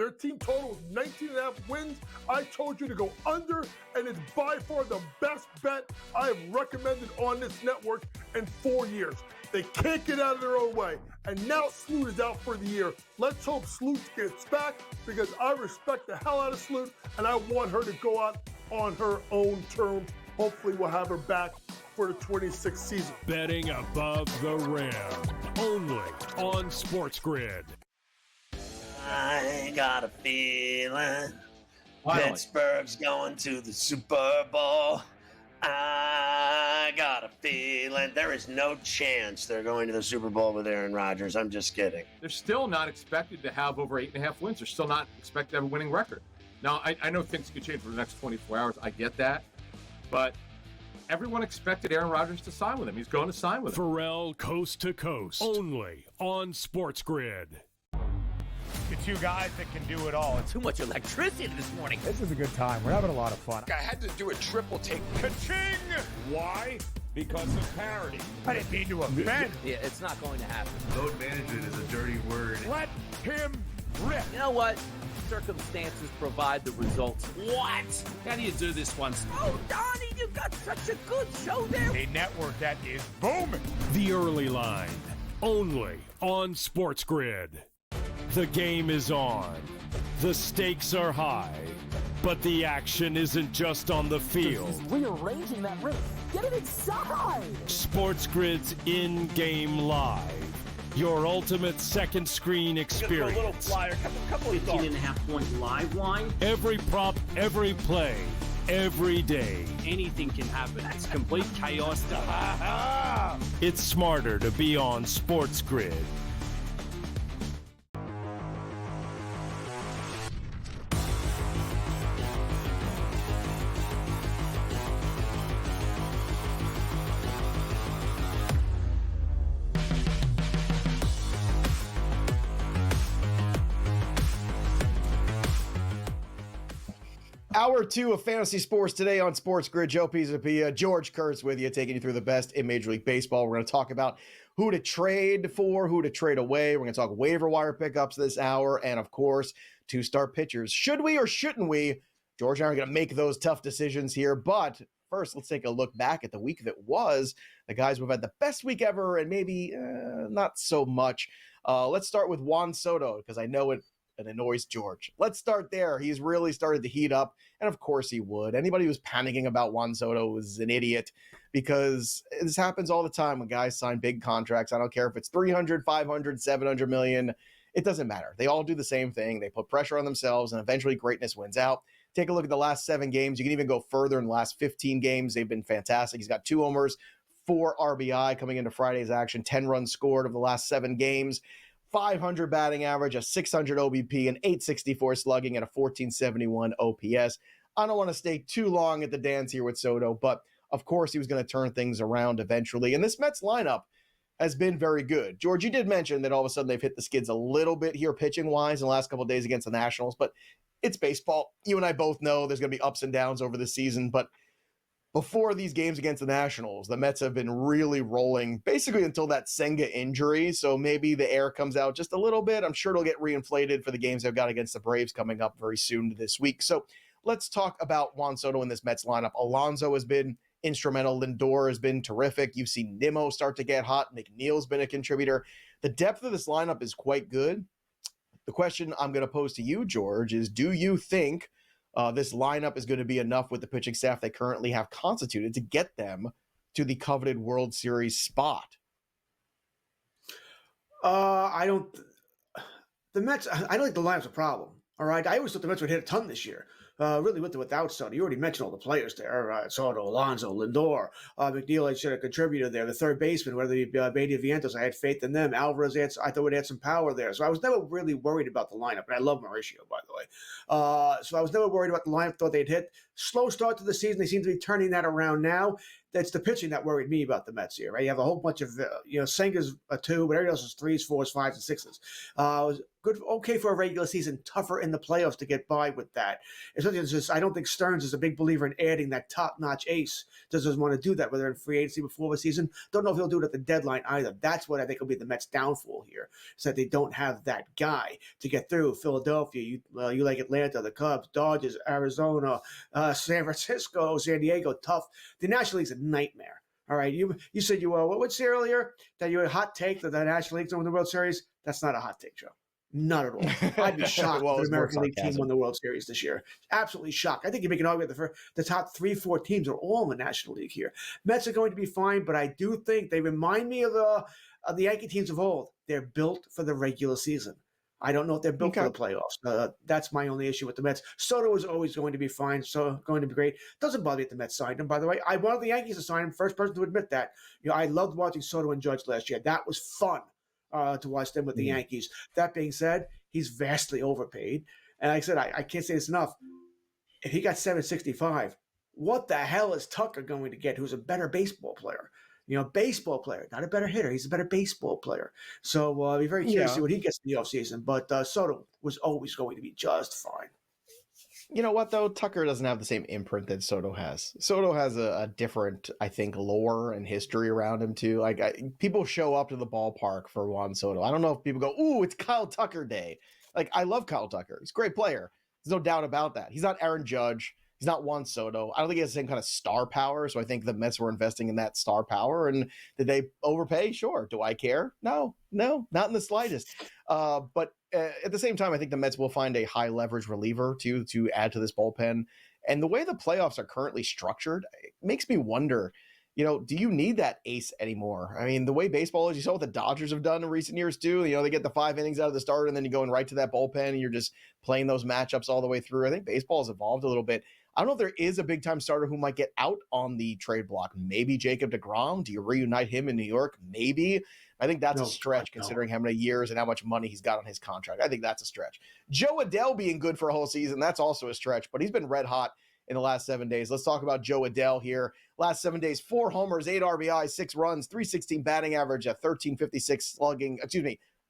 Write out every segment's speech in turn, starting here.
Their team total is 19.5 wins. I told you to go under, and it's by far the best bet I have recommended on this network in 4 years. They can't get out of their own way. And now Sloot is out for the year. Let's hope Sloot gets back, because I respect the hell out of Sloot, and I want her to go out on her own terms. Hopefully we'll have her back for the 26th season. Betting above the rim, only on SportsGrid. I got a feeling Pittsburgh's going to the Super Bowl. I got a feeling there is no chance they're going to the Super Bowl with Aaron Rodgers. I'm just kidding. They're still not expected to have over 8.5 wins. They're still not expected to have a winning record. Now, I know things could change for the next 24 hours. I get that. But everyone expected Aaron Rodgers to sign with him. He's going to sign with him. Pharrell Coast to Coast, only on SportsGrid. The two guys that can do it all. Too much electricity this morning. This is a good time. We're having a lot of fun. I had to do a triple take. Ka-ching! Why? Because of parity. I didn't mean to offend. Yeah, it's not going to happen. Load management is a dirty word. Let him rip. You know what? Circumstances provide the results. What? How do you do this once? Oh, Donnie, you got such a good show there. A network that is booming. The Early Line, only on SportsGrid. The game is on. The stakes are high. But the action isn't just on the field. He's rearranging that rim. Get it inside! SportsGrid's in-game live. Your ultimate second screen experience. A little flyer, couple of 15.5 point live line. Every prop, every play, every day. Anything can happen. It's complete chaos. It's smarter to be on SportsGrid. Hour 2 of Fantasy Sports today on SportsGrid. Joe Pisapia, George Kurtz with you, taking you through the best in Major League Baseball. We're going to talk about who to trade for, who to trade away. We're going to talk waiver wire pickups this hour, and of course, two-start pitchers. Should we or shouldn't we? George and I are going to make those tough decisions here, but first, let's take a look back at the week that was. The guys who have had the best week ever, and maybe not so much. Let's start with Juan Soto, because I know it annoys George. Let's start there. He's really started to heat up, and of course he would. Anybody who's panicking about Juan Soto is an idiot, because this happens all the time when guys sign big contracts. I don't care if it's 300, 500, 700 million. It doesn't matter. They all do the same thing. They put pressure on themselves, and eventually greatness wins out. Take a look at the last 7 games. You can even go further in the last 15 games. They've been fantastic. He's got 2 homers, 4 RBI coming into Friday's action, 10 runs scored over the last 7 games. 500 batting average, a 600 OBP, an 864 slugging, and a 1471 OPS. I don't want to stay too long at the dance here with Soto, but of course he was going to turn things around eventually. And this Mets lineup has been very good. George, you did mention that all of a sudden they've hit the skids a little bit here pitching-wise in the last couple of days against the Nationals, but it's baseball. You and I both know there's going to be ups and downs over the season, but before these games against the Nationals, the Mets have been really rolling basically until that Senga injury. So maybe the air comes out just a little bit. I'm sure it'll get reinflated for the games they've got against the Braves coming up very soon this week. So let's talk about Juan Soto in this Mets lineup. Alonso has been instrumental. Lindor has been terrific. You've seen Nimmo start to get hot. McNeil's been a contributor. The depth of this lineup is quite good. The question I'm going to pose to you, George, is do you think this lineup is going to be enough with the pitching staff they currently have constituted to get them to the coveted World Series spot? I don't. The Mets. I don't think the lineup's a problem. All right. I always thought the Mets would hit a ton this year. Really with or without Soto. You already mentioned all the players there. Soto, Alonso, Lindor, McNeil, I should have contributed there. The third baseman, whether it be Baty or Vientos, I had faith in them. Alvarez, I thought would add some power there. So I was never really worried about the lineup. And I love Mauricio, by the way. So I was never worried about the lineup. Thought they'd hit. Slow start to the season. They seem to be turning that around now. That's the pitching that worried me about the Mets here, right? You have a whole bunch of, Senga's a 2, but everybody else is 3s, 4s, 5s, and 6s. Good, okay for a regular season, tougher in the playoffs to get by with that. Especially I don't think Stearns is a big believer in adding that top-notch ace. Doesn't want to do that, whether in free agency before the season. Don't know if he'll do it at the deadline either. That's what I think will be the Mets' downfall here, is that they don't have that guy to get through. Philadelphia, you like Atlanta, the Cubs, Dodgers, Arizona, San Francisco, San Diego, tough. The National League's a nightmare. All right, you said you what would say earlier that you had a hot take that the National League's going to win the World Series. That's not a hot take, Joe. Not at all. I'd be shocked if the American League team won the World Series this year. Absolutely shocked. I think you make an argument that the top 3-4 teams are all in the National League here. Mets are going to be fine, but I do think they remind me of the Yankee teams of old. They're built for the regular season. I don't know if they're built for the playoffs. That's my only issue with the Mets. Soto is always going to be fine, so going to be great. Doesn't bother me if the Mets signed him, by the way. I wanted the Yankees to sign him. First person to admit that. I loved watching Soto and Judge last year. That was fun to watch them with the Yankees. That being said, he's vastly overpaid. And like I said, I can't say this enough. If he got $765, what the hell is Tucker going to get, who's a better baseball player? Baseball player, not a better hitter. He's a better baseball player. So I'll be very curious to see what he gets in the offseason. But Soto was always going to be just fine. You know what, though? Tucker doesn't have the same imprint that Soto has. Soto has a different, I think, lore and history around him, too. People show up to the ballpark for Juan Soto. I don't know if people go, ooh, it's Kyle Tucker day. I love Kyle Tucker. He's a great player. There's no doubt about that. He's not Aaron Judge. He's not Juan Soto. I don't think he has the same kind of star power, so I think the Mets were investing in that star power. And did they overpay? Sure. Do I care? No, not in the slightest. But at the same time, I think the Mets will find a high leverage reliever to add to this bullpen. And the way the playoffs are currently structured, it makes me wonder, do you need that ace anymore? I mean, the way baseball is, you saw what the Dodgers have done in recent years too. They get the 5 innings out of the start and then you're going right to that bullpen and you're just playing those matchups all the way through. I think baseball has evolved a little bit. I don't know if there is a big-time starter who might get out on the trade block. Maybe Jacob deGrom. Do you reunite him in New York? Maybe. I think that's a stretch considering how many years and how much money he's got on his contract. I think that's a stretch. Joe Adell being good for a whole season, that's also a stretch, but he's been red hot in the last 7 days. Let's talk about Joe Adell here. Last 7 days, 4 homers, 8 RBIs, 6 runs, 316 batting average, a 1356 slugging,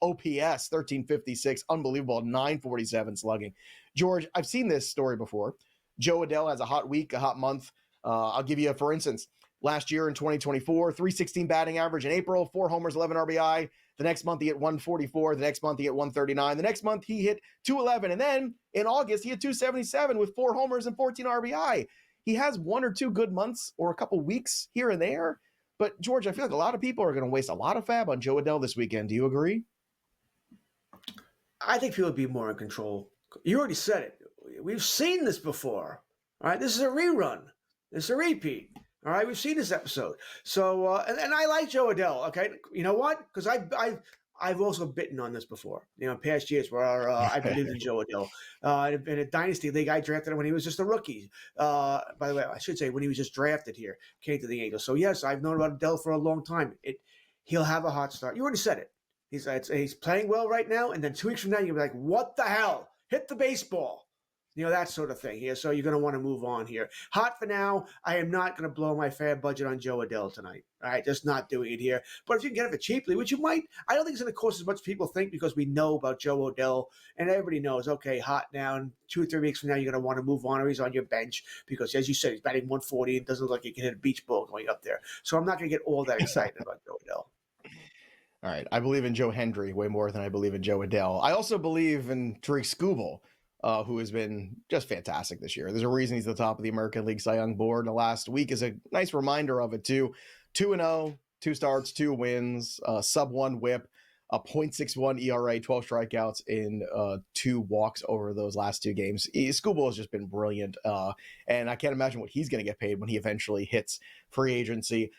OPS, 1356, unbelievable, 947 slugging. George, I've seen this story before. Joe Adell has a hot week, a hot month. I'll give you, for instance, last year in 2024, 316 batting average in April, 4 homers, 11 RBI. The next month he hit 144. The next month he hit 139. The next month he hit 211. And then in August he hit 277 with 4 homers and 14 RBI. He has 1 or 2 good months or a couple weeks here and there. But George, I feel like a lot of people are going to waste a lot of fab on Joe Adell this weekend. Do you agree? I think people would be more in control. You already said it. We've seen this before. All right, this is a rerun. This is a repeat. All right, we've seen this episode. So, and I like Joe Adell. Okay, you know what? Because I've also bitten on this before. Past years where I believed in Joe Adell. In a dynasty league, I drafted him when he was just a rookie. By the way, I should say when he was just drafted here, came to the Angels. So yes, I've known about Adell for a long time. He'll have a hot start. You already said it. He's playing well right now, and then 2 weeks from now, you'll be like, what the hell? Hit the baseball. That sort of thing here. So you're going to want to move on here. Hot for now. I am not going to blow my fan budget on Joe Adell tonight. All right, just not doing it here. But if you can get it for cheaply, which you might, I don't think it's going to cost as much as people think because we know about Joe Adell and everybody knows, okay, hot now, and 2 or 3 weeks from now, you're going to want to move on or he's on your bench because, as you said, he's batting 140 and doesn't look like he can hit a beach ball going up there. So I'm not going to get all that excited about Joe Adell. All right, I believe in Joe Hendry way more than I believe in Joe Adell. I also believe in Tariq Skubal, who has been just fantastic this year. There's a reason he's the top of the American League Cy Young board. The last week is a nice reminder of it, too. 2-0, 2 starts, 2 wins, sub-1 whip, a .61 ERA, 12 strikeouts in 2 walks over those last 2 games. Skubal has just been brilliant, and I can't imagine what he's going to get paid when he eventually hits free agency.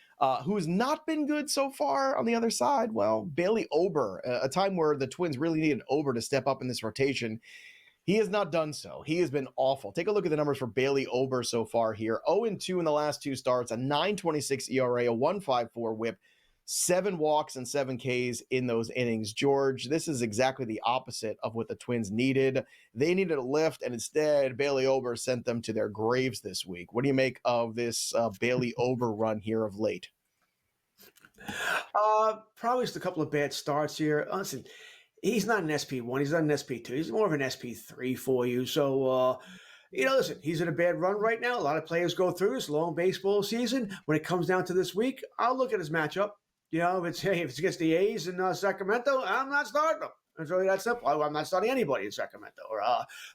Who's not been good so far on the other side? Well, Bailey Ober, a time where the Twins really needed Ober to step up in this rotation. He has not done so. He has been awful. Take a look at the numbers for Bailey Ober so far here. 0-2 in the last 2 starts, a 9.26 ERA, a 1.54 whip, 7 walks and 7 Ks in those innings. George, this is exactly the opposite of what the Twins needed. They needed a lift, and instead, Bailey Ober sent them to their graves this week. What do you make of this Bailey Ober run here of late? Probably just a couple of bad starts here. Listen, he's not an SP1. He's not an SP2. He's more of an SP3 for you. So Listen, he's in a bad run right now. A lot of players go through this long baseball season. When it comes down to this week, I'll look at his matchup. If it's against the A's in Sacramento, I'm not starting them. It's really that simple. I'm not starting anybody in Sacramento.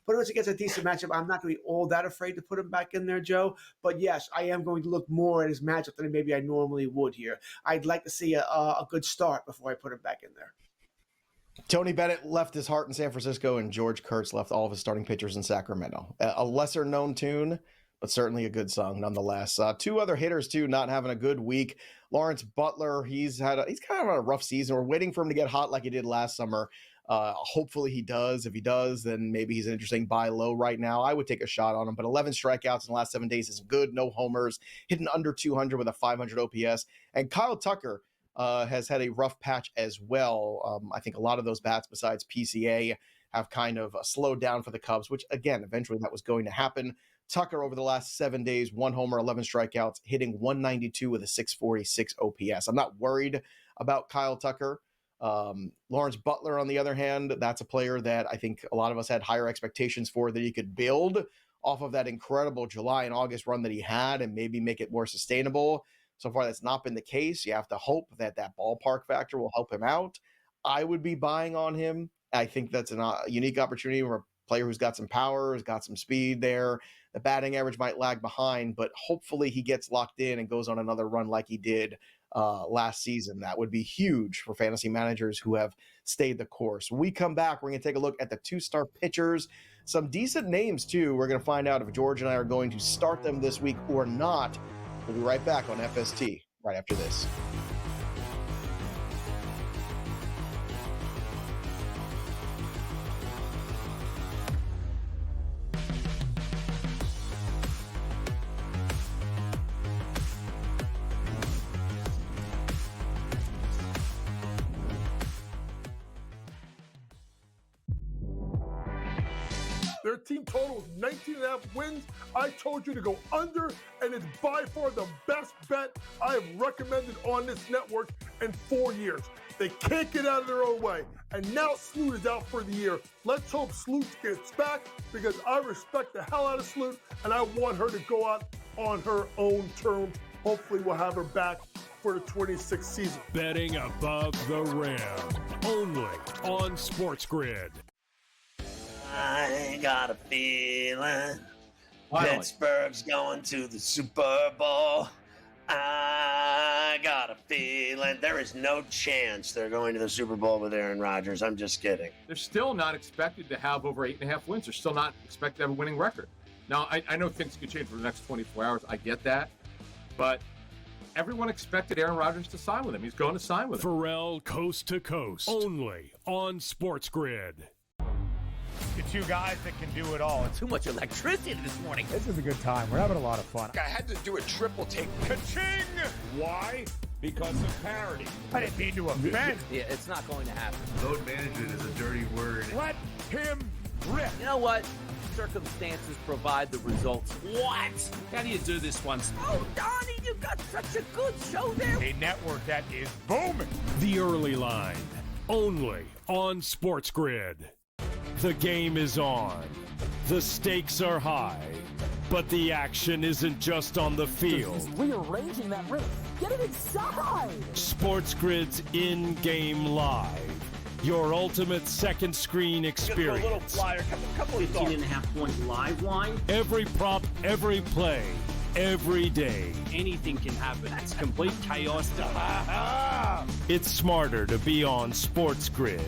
But if it's against a decent matchup, I'm not going to be all that afraid to put him back in there, Joe. But yes, I am going to look more at his matchup than maybe I normally would here. I'd like to see a good start before I put him back in there. Tony Bennett left his heart in San Francisco, and George Kurtz left all of his starting pitchers in Sacramento. A lesser-known tune, but certainly a good song nonetheless. Two other hitters, too, not having a good week. Lawrence Butler, he's kind of on a rough season. We're waiting for him to get hot like he did last summer. Hopefully he does. If he does, then maybe he's an interesting buy low right now. I would take a shot on him, but 11 strikeouts in the last 7 days is good. No homers, hitting under 200 with a 500 OPS. And Kyle Tucker has had a rough patch as well. I think a lot of those bats besides PCA have kind of slowed down for the Cubs, which again, eventually that was going to happen. Tucker over the last 7 days, 1 homer, 11 strikeouts, hitting 192 with a 646 OPS. I'm not worried about Kyle Tucker. Lawrence Butler, on the other hand, that's a player that I think a lot of us had higher expectations for, that he could build off of that incredible July and August run that he had and maybe make it more sustainable. So far, that's not been the case. You have to hope that that ballpark factor will help him out. I would be buying on him. I think that's a unique opportunity for a player who's got some power, has got some speed there. The batting average might lag behind, but hopefully he gets locked in and goes on another run like he did last season. That would be huge for fantasy managers who have stayed the course. When we come back, we're going to take a look at the 2-star pitchers. Some decent names, too. We're going to find out if George and I are going to start them this week or not. We'll be right back on FST right after this. Their team total is 19.5 wins. I told you to go under, and it's by far the best bet I have recommended on this network in 4 years. They can't get out of their own way. And now Sloot is out for the year. Let's hope Sloot gets back, because I respect the hell out of Sloot, and I want her to go out on her own terms. Hopefully we'll have her back for the 26th season. Betting above the rim, only on SportsGrid. I got a feeling Pittsburgh's going to the Super Bowl. I got a feeling there is no chance they're going to the Super Bowl with Aaron Rodgers. I'm just kidding. They're still not expected to have over 8.5 wins. They're still not expected to have a winning record. Now, I know things could change for the next 24 hours. I get that. But everyone expected Aaron Rodgers to sign with him. He's going to sign with him. Pharrell coast to coast, only on SportsGrid. The two guys that can do it all. Too much electricity this morning. This is a good time. We're having a lot of fun. I had to do a triple take. Ka-ching! Why? Because of parity. I didn't mean to offend. Yeah, it's not going to happen. Load management is a dirty word. Let him rip. You know what? Circumstances provide the results. What? How do you do this one? Oh, Donnie, you got such a good show there. A network that is booming. The early line, only on SportsGrid. The game is on. The stakes are high, but the action isn't just on the field. He's rearranging that rim. Get it inside! SportsGrid's in-game live. Your ultimate second screen experience. A little flyer, couple of 15.5-point live line. Every prop, every play, every day. Anything can happen. It's complete chaos. It's smarter to be on SportsGrid.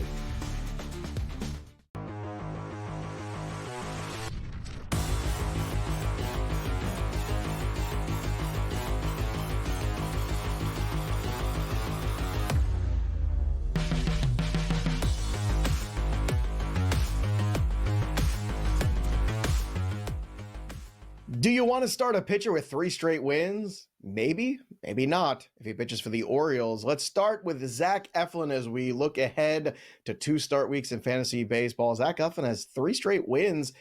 Do you want to start a pitcher with 3 straight wins? Maybe, maybe not. If he pitches for the Orioles, let's start with Zach Eflin as we look ahead to 2 start weeks in fantasy baseball. Zach Eflin has 3 straight wins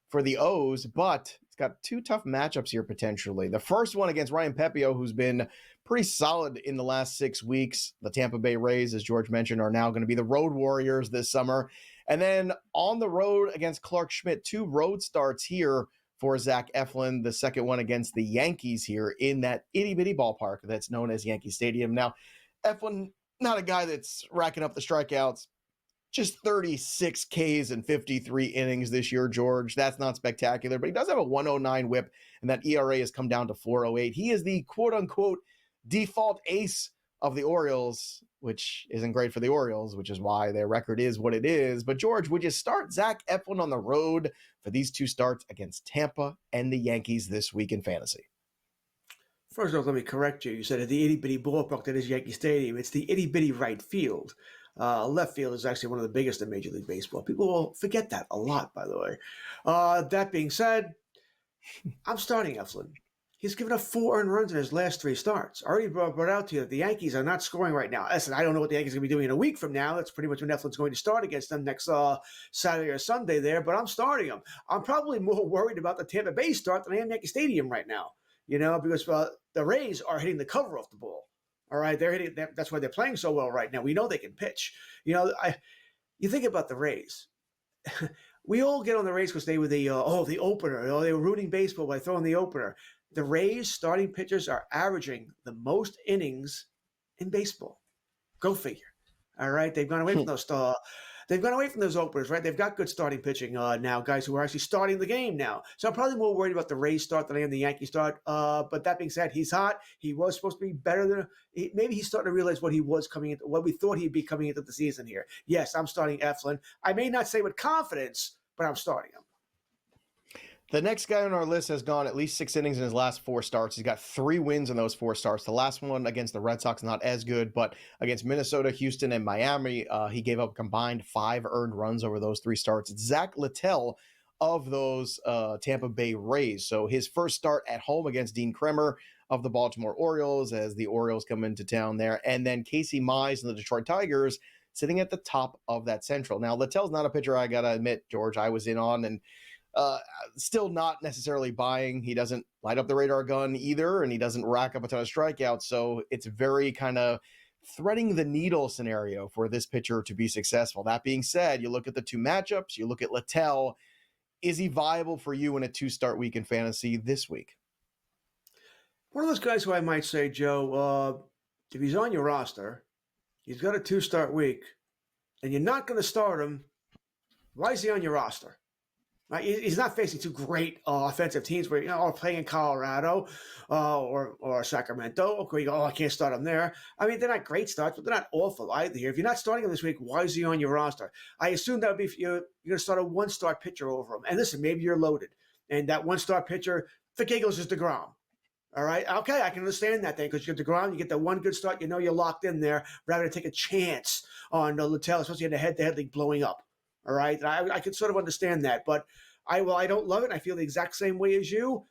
for the O's, but it's got 2 tough matchups here potentially. The first one against Ryan Pepio, who's been pretty solid in the last 6 weeks. The Tampa Bay Rays, as George mentioned, are now going to be the Road Warriors this summer. And then on the road against Clark Schmidt, 2 road starts here for Zach Eflin, the second one against the Yankees here in that itty-bitty ballpark that's known as Yankee Stadium. Now, Eflin, not a guy that's racking up the strikeouts, just 36 Ks and 53 innings this year, George. That's not spectacular, but he does have a 109 whip, and that ERA has come down to 4.08. He is the quote-unquote default ace of the Orioles, which isn't great for the Orioles, which is why their record is what it is. But, George, would you start Zach Eflin on the road for these two starts against Tampa and the Yankees this week in fantasy? First off, let me correct you. You said at the itty-bitty ballpark that is Yankee Stadium. It's the itty-bitty right field. Left field is actually one of the biggest in Major League Baseball. People will forget that a lot, by the way. That being said, I'm starting Eflin. He's given up 4 earned runs in his last 3 starts. I already brought out to you that the Yankees are not scoring right now. Listen, I don't know what the Yankees are going to be doing in a week from now. That's pretty much when Eflin's going to start against them next Saturday or Sunday there, but I'm starting him. I'm probably more worried about the Tampa Bay start than I am Yankee Stadium right now, because the Rays are hitting the cover off the ball. All right, they're hitting. That's why they're playing so well right now. We know they can pitch. You think about the Rays. We all get on the Rays because they were the opener. They were rooting baseball by throwing the opener. The Rays starting pitchers are averaging the most innings in baseball. Go figure. All right, they've gone away from those. They've gone away from those openers, right? They've got good starting pitching now, guys who are actually starting the game now. So I'm probably more worried about the Rays start than I am the Yankees start. But that being said, he's hot. He was supposed to be better than maybe he's starting to realize what he was coming into, what we thought he'd be coming into the season here. Yes, I'm starting Eflin. I may not say with confidence, but I'm starting him. The next guy on our list has gone at least 6 innings in his last 4 starts. He's got 3 wins in those 4 starts. The last one against the Red Sox, not as good, but against Minnesota, Houston, and Miami, he gave up a combined 5 earned runs over those 3 starts. It's Zach Littell of those Tampa Bay Rays. So his first start at home against Dean Kremer of the Baltimore Orioles as the Orioles come into town there. And then Casey Mize and the Detroit Tigers sitting at the top of that central. Now, Littell's not a pitcher, I got to admit, George, I was in on, and still not necessarily buying. He doesn't light up the radar gun either, and he doesn't rack up a ton of strikeouts. So it's very kind of threading the needle scenario for this pitcher to be successful. That being said, you look at the 2 matchups, you look at Littell. Is he viable for you in a 2-start week in fantasy this week? One of those guys who I might say, Joe, if he's on your roster, he's got a 2-start week, and you're not going to start him, why is he on your roster? Right? He's not facing 2 great offensive teams where or playing in Colorado or Sacramento. Okay, I can't start him there. I mean, they're not great starts, but they're not awful either. Here, if you're not starting him this week, why is he on your roster? I assume that would be if you're going to start a 1-star pitcher over him. And listen, maybe you're loaded, and that 1-star pitcher for giggles is DeGrom. All right, okay, I can understand that thing because you get DeGrom, you get that 1 good start, you're locked in there rather than take a chance on Littell, especially in the head-to-head league blowing up. All right, I can sort of understand that, but I don't love it. I feel the exact same way as you.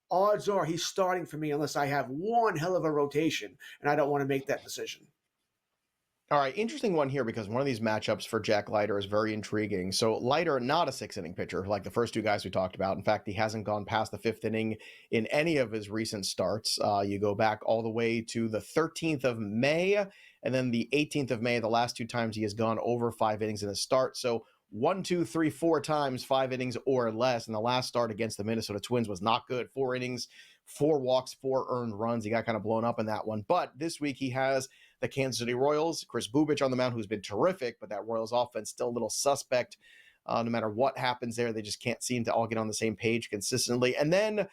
Odds are he's starting for me unless I have one hell of a rotation, and I don't want to make that decision. All right, interesting one here because one of these matchups for Jack Leiter is very intriguing. So Leiter, not a 6-inning pitcher like the first 2 guys we talked about. In fact, he hasn't gone past the 5th inning in any of his recent starts. You go back all the way to the 13th of May and then the 18th of May, the last 2 times he has gone over 5 innings in a start. So 1, 2, 3, 4 times 5 innings or less. And the last start against the Minnesota Twins was not good. 4 innings, 4 walks, 4 earned runs. He got kind of blown up in that one. But this week he has the Kansas City Royals, Chris Bubich on the mound, who's been terrific, but that Royals offense still a little suspect. No matter what happens there, they just can't seem to all get on the same page consistently. And then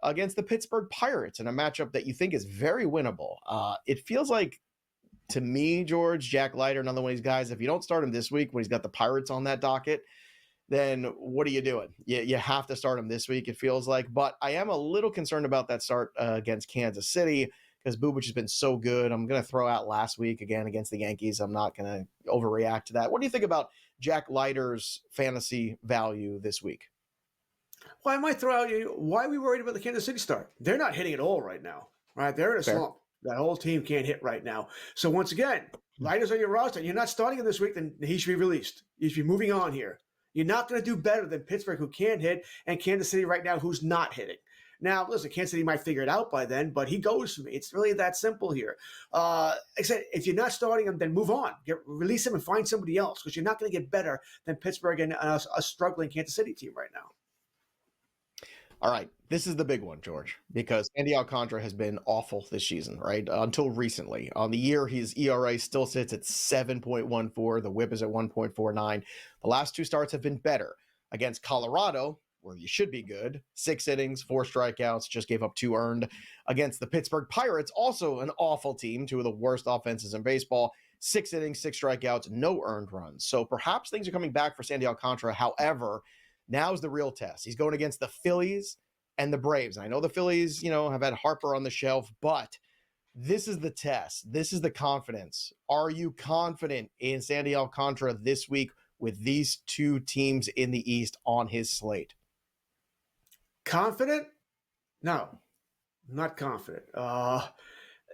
against the Pittsburgh Pirates in a matchup that you think is very winnable. It feels like, to me, George, Jack Leiter, another one of these guys, if you don't start him this week when he's got the Pirates on that docket, then what are you doing? You have to start him this week, it feels like. But I am a little concerned about that start against Kansas City because Bubich has been so good. I'm going to throw out last week again against the Yankees. I'm not going to overreact to that. What do you think about Jack Leiter's fantasy value this week? Well, I might throw out you. Why are we worried about the Kansas City start? They're not hitting at all right now. Right? They're in a slump. That whole team can't hit right now. So once again, Leiter's on your roster. You're not starting him this week, then he should be released. You should be moving on here. You're not going to do better than Pittsburgh, who can't hit, and Kansas City right now, who's not hitting. Now, listen, Kansas City might figure it out by then, but he goes for me. It's really that simple here. Except if you're not starting him, then move on. Release him and find somebody else because you're not going to get better than Pittsburgh and a struggling Kansas City team right now. All right, this is the big one, George, because Andy Alcantara has been awful this season, right? Until recently. On the year, his ERA still sits at 7.14. The whip is at 1.49. The last two starts have been better. Against Colorado, where you should be good, 6 innings, 4 strikeouts, just gave up 2 earned. Against the Pittsburgh Pirates, also an awful team, 2 of the worst offenses in baseball, 6 innings, 6 strikeouts, no earned runs. So perhaps things are coming back for Sandy Alcantara. However, now's the real test. He's going against the Phillies and the Braves. And I know the Phillies, have had Harper on the shelf, but this is the test. This is the confidence. Are you confident in Sandy Alcantara this week with these 2 teams in the East on his slate? Confident? No, not confident.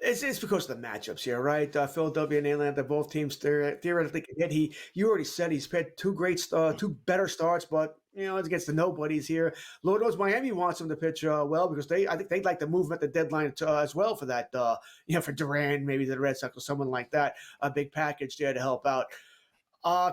It's because of the matchups here, right? Philadelphia and Atlanta, both teams theoretically can hit. You already said he's had 2 better starts, but it's against the nobodies here. Lord knows Miami wants him to pitch well because I think they'd like to move him at the deadline as well for that. For Duran, maybe the Red Sox or someone like that, a big package there to help out.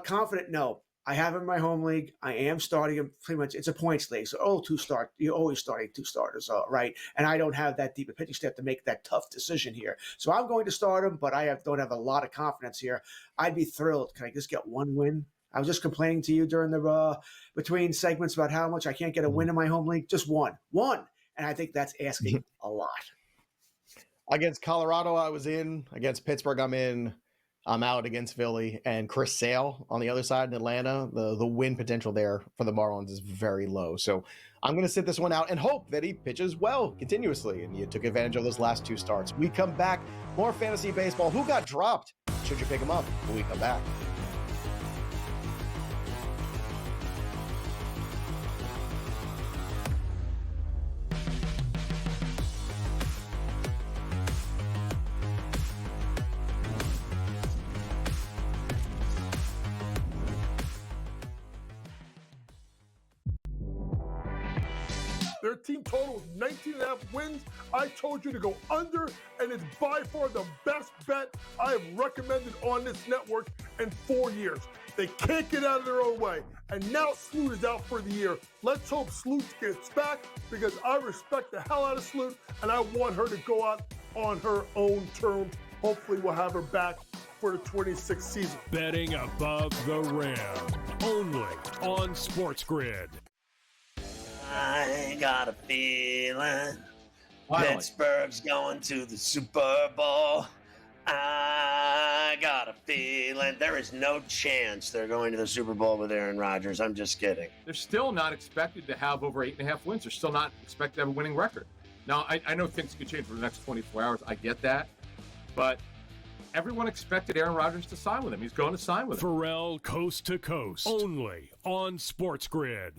Confident? No. I have him in my home league. I am starting him pretty much. It's a points league, so 2 start. You're always starting 2 starters, right? And I don't have that deep a pitching staff to make that tough decision here. So I'm going to start him, but I don't have a lot of confidence here. I'd be thrilled. Can I just get 1 win? I was just complaining to you during the between segments about how much I can't get a win in my home league. Just one, and I think that's asking a lot. Against Colorado, I was in. Against Pittsburgh, I'm in. I'm out against Philly, and Chris Sale on the other side in Atlanta. The win potential there for the Marlins is very low. So I'm going to sit this one out and hope that he pitches well continuously. And you took advantage of those last 2 starts. We come back, more fantasy baseball. Who got dropped? Should you pick him up when we come back? Their team total is 19.5 wins. I told you to go under, and it's by far the best bet I have recommended on this network in 4 years. They can't get out of their own way. And now Sloot is out for the year. Let's hope Sloot gets back because I respect the hell out of Sloot, and I want her to go out on her own terms. Hopefully we'll have her back for the 26th season. Betting above the rim. Only on SportsGrid. I got a feeling Pittsburgh's going to the Super Bowl. I got a feeling there is no chance they're going to the Super Bowl with Aaron Rodgers. I'm just kidding. They're still not expected to have over 8.5 wins. They're still not expected to have a winning record. Now, I know things could change for the next 24 hours. I get that. But everyone expected Aaron Rodgers to sign with him. He's going to sign with him. Pharrell Coast to Coast. Only on SportsGrid.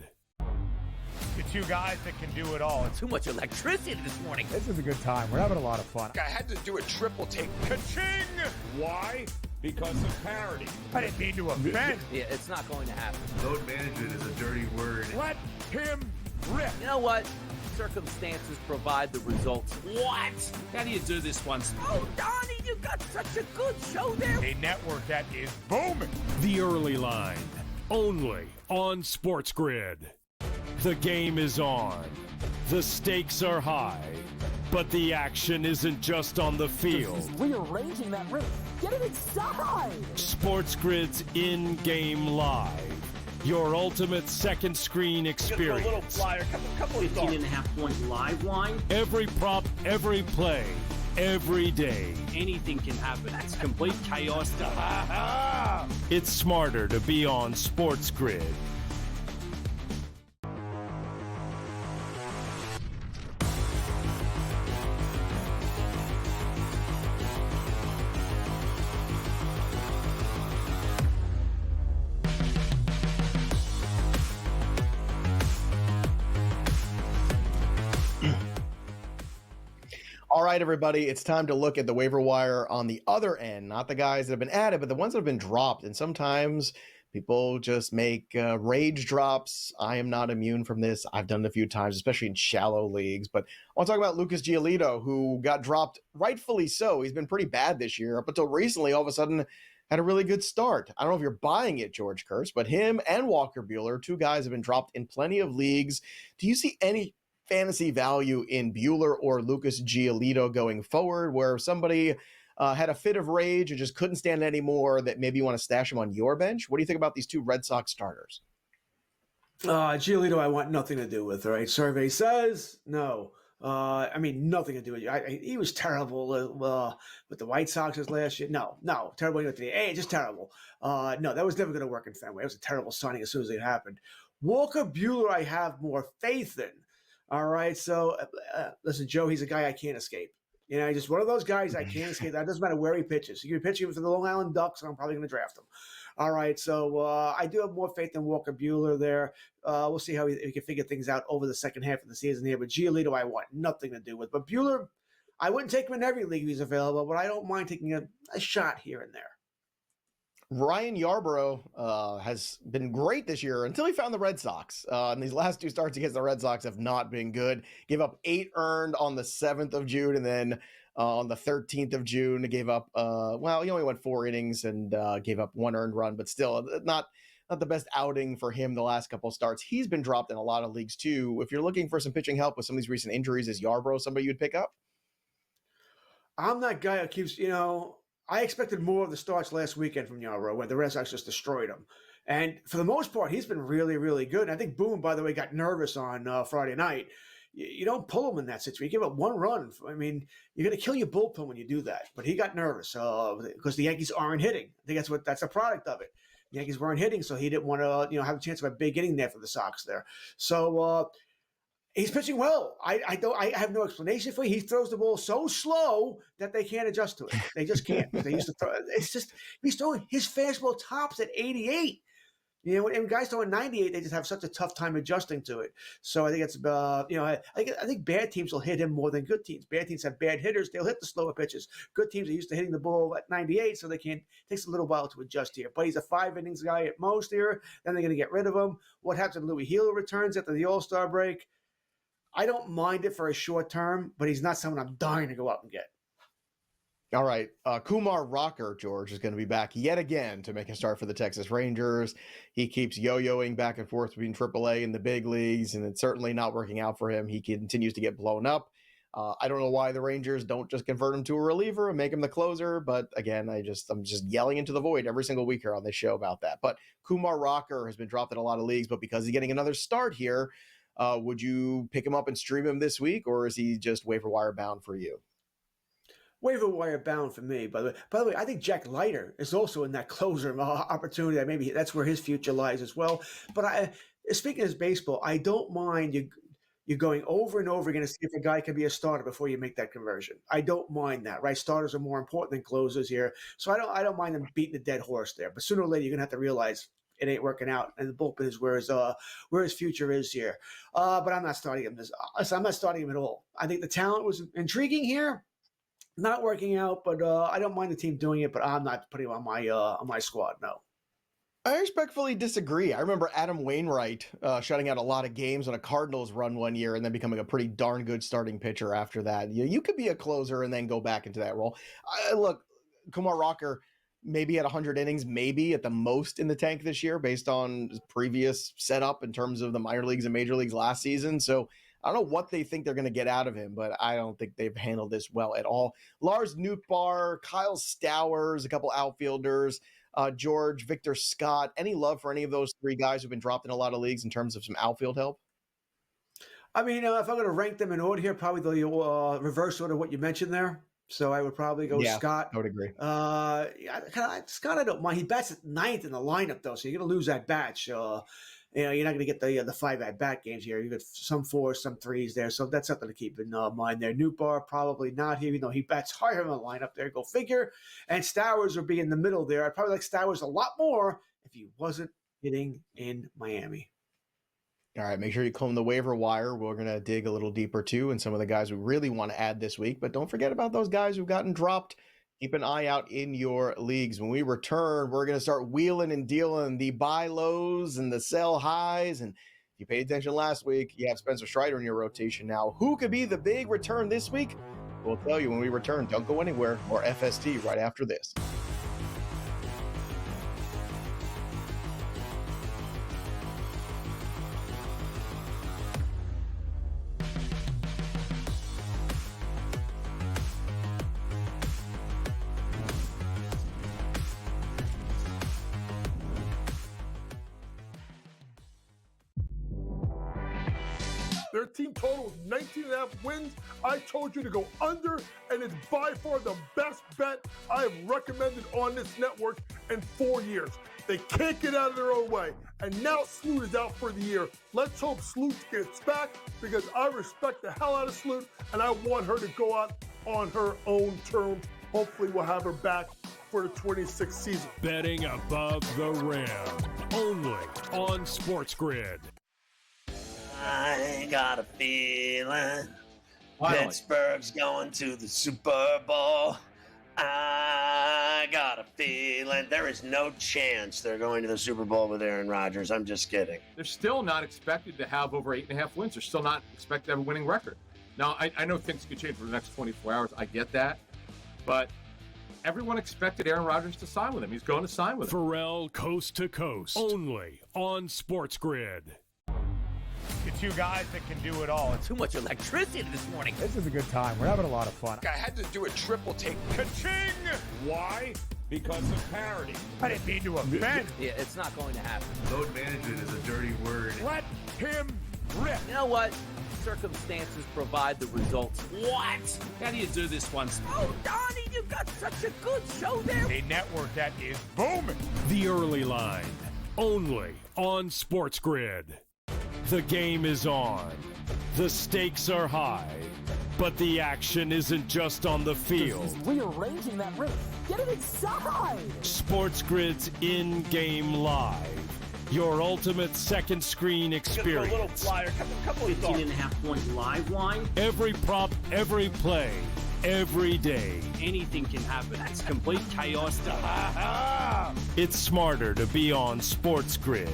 The 2 guys that can do it all. Too much electricity this morning. This is a good time. We're having a lot of fun. I had to do a triple take. Ka-ching! Why? Because of parity. I didn't mean to offend. Yeah, it's not going to happen. Load management is a dirty word. Let him rip. You know what? Circumstances provide the results. What? How do you do this once? Oh, Donnie, you got such a good show there. A network that is booming. The Early Line. Only on SportsGrid. The game is on. The stakes are high. But the action isn't just on the field. He's rearranging that roof. Get it inside! SportsGrid's in-game live. Your ultimate second screen experience. A little flyer, couple 15.5-point live line. Every prop, every play, every day. Anything can happen. That's complete chaos. It's smarter to be on SportsGrid. All right, everybody, it's time to look at the waiver wire on the other end, not the guys that have been added, but the ones that have been dropped. And sometimes people just make rage drops. I am not immune from this. I've done it a few times, especially in shallow leagues. But I want to talk about Lucas Giolito, who got dropped rightfully so. He's been pretty bad this year. Up until recently, all of a sudden, had a really good start. I don't know if you're buying it, George Kurtz, but him and Walker Buehler, 2 guys have been dropped in plenty of leagues. Do you see any fantasy value in Buehler or Lucas Giolito going forward, where somebody had a fit of rage and just couldn't stand it anymore, that maybe you want to stash him on your bench? What do you think about these two Red Sox starters? Giolito, I want nothing to do with, right? Survey says no. Nothing to do with it. He was terrible with the White Sox last year. No, terrible with the A, just terrible. No, that was never going to work in Fenway. It was a terrible signing as soon as it happened. Walker Buehler, I have more faith in. All right, so listen, Joe, he's a guy I can't escape. Just one of those guys I can't escape. That doesn't matter where he pitches. You're pitching for the Long Island Ducks, and I'm probably going to draft him. All right, so I do have more faith in Walker Buehler there. We'll see how he can figure things out over the second half of the season here. But Giolito, I want nothing to do with. But Buehler, I wouldn't take him in every league if he's available, but I don't mind taking a shot here and there. Ryan Yarbrough has been great this year until he found the Red Sox. And these last two starts against the Red Sox have not been good. Gave up 8 earned on the 7th of June, and then on the 13th of June, gave up, he only went 4 innings and gave up 1 earned run, but still not the best outing for him the last couple of starts. He's been dropped in a lot of leagues too. If you're looking for some pitching help with some of these recent injuries, is Yarbrough somebody you'd pick up? I'm that guy who keeps, I expected more of the starts last weekend from Yarbrough, where the Red Sox just destroyed him. And for the most part, he's been really, really good. And I think Boone, by the way, got nervous on Friday night. You don't pull him in that situation. You give up 1 run. I mean, you're going to kill your bullpen when you do that. But he got nervous because the Yankees aren't hitting. I think that's a product of it. The Yankees weren't hitting, so he didn't want to have a chance of a big inning there for the Sox there. So he's pitching well. I have no explanation for it. He throws the ball so slow that they can't adjust to it. They just can't. They used to throw. It's just he's throwing his fastball tops at 88. And guys throwing 98, they just have such a tough time adjusting to it. So I think it's I think bad teams will hit him more than good teams. Bad teams have bad hitters; they'll hit the slower pitches. Good teams are used to hitting the ball at 98, so they can't. It takes a little while to adjust here. But he's a 5 innings guy at most here. Then they're going to get rid of him. What happens when Louis Healy returns after the All-Star break? I don't mind it for a short term, but he's not someone I'm dying to go out and get. All right. Kumar Rocker, George, is going to be back yet again to make a start for the Texas Rangers. He keeps yo-yoing back and forth between AAA and the big leagues, and it's certainly not working out for him. He continues to get blown up. I don't know why the Rangers don't just convert him to a reliever and make him the closer, but again, I'm just yelling into the void every single week here on this show about that. But Kumar Rocker has been dropped in a lot of leagues, but because he's getting another start here, would you pick him up and stream him this week, or is he just waiver wire bound for you? Waiver wire bound for me. By the way, I think Jack Leiter is also in that closer opportunity. That maybe that's where his future lies as well. But speaking as baseball, I don't mind you going over and over again to see if a guy can be a starter before you make that conversion. I don't mind that, right? Starters are more important than closers here, so I don't mind them beating a dead horse there. But sooner or later, you're gonna have to realize it ain't working out, and the bullpen is where his future is here. But I'm not starting him. I'm not starting him at all. I think the talent was intriguing here. Not working out, but I don't mind the team doing it, but I'm not putting him on my squad, no. I respectfully disagree. I remember Adam Wainwright shutting out a lot of games on a Cardinals run one year and then becoming a pretty darn good starting pitcher after that. You could be a closer and then go back into that role. Look, Kumar Rocker maybe at 100 innings, maybe at the most in the tank this year based on his previous setup in terms of the minor leagues and major leagues last season. So I don't know what they think they're going to get out of him, but I don't think they've handled this well at all. Lars Nootbaar, Kyle Stowers, a couple outfielders, George, Victor Scott. Any love for any of those 3 guys who've been dropped in a lot of leagues in terms of some outfield help? I mean, if I'm going to rank them in order here, probably the reverse order of what you mentioned there. So I would probably go Scott. I would agree. Scott, I don't mind. He bats at 9th in the lineup, though, so you're going to lose that batch. You're not going to get the 5 at-bat games here. You got some 4s, some 3s there, so that's something to keep in mind there. Nootbaar, probably not here, even though he bats higher in the lineup there. Go figure. And Stowers would be in the middle there. I'd probably like Stowers a lot more if he wasn't hitting in Miami. All right, make sure you comb the waiver wire. We're going to dig a little deeper, too, and some of the guys we really want to add this week. But don't forget about those guys who've gotten dropped. Keep an eye out in your leagues. When we return, we're going to start wheeling and dealing the buy lows and the sell highs. And if you paid attention last week, you have Spencer Strider in your rotation now. Who could be the big return this week? We'll tell you when we return. Don't go anywhere. More FST right after this. Their team total was 19.5 wins. I told you to go under, and it's by far the best bet I have recommended on this network in 4 years. They can't get out of their own way. And now Sloot is out for the year. Let's hope Sloot gets back because I respect the hell out of Sloot, and I want her to go out on her own terms. Hopefully we'll have her back for the 26th season. Betting above the rim. Only on SportsGrid. I got a feeling Pittsburgh's going to the Super Bowl. I got a feeling there is no chance they're going to the Super Bowl with Aaron Rodgers. I'm just kidding. They're still not expected to have over 8.5 wins. They're still not expected to have a winning record. Now, I know things could change for the next 24 hours. I get that. But everyone expected Aaron Rodgers to sign with him. He's going to sign with him. Pharrell Coast to Coast. Only on SportsGrid. The two guys that can do it all. Too much electricity this morning. This is a good time. We're having a lot of fun. I had to do a triple take. Ka-ching! Why? Because of parity. I didn't mean to offend. Yeah, it's not going to happen. Load management is a dirty word. Let him rip. You know what? Circumstances provide the results. What? How do you do this once? Oh, Donnie, you got such a good show there. A network that is booming. The Early Line. Only on SportsGrid. The game is on. The stakes are high. But the action isn't just on the field. He's rearranging that roof. Get it inside! SportsGrid's in-game live. Your ultimate second screen experience. A little flyer, couple 15.5-point live line. Every prop, every play, every day. Anything can happen. That's complete chaos. It's smarter to be on SportsGrid.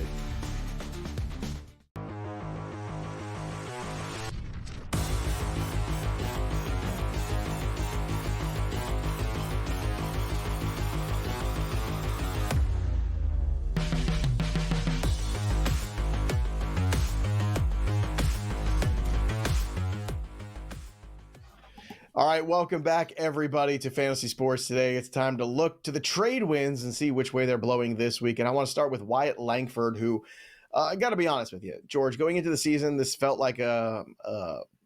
All right, welcome back, everybody, to Fantasy Sports Today. It's time to look to the trade wins and see which way they're blowing this week. And I want to start with Wyatt Langford, who, I got to be honest with you, George, going into the season, this felt like a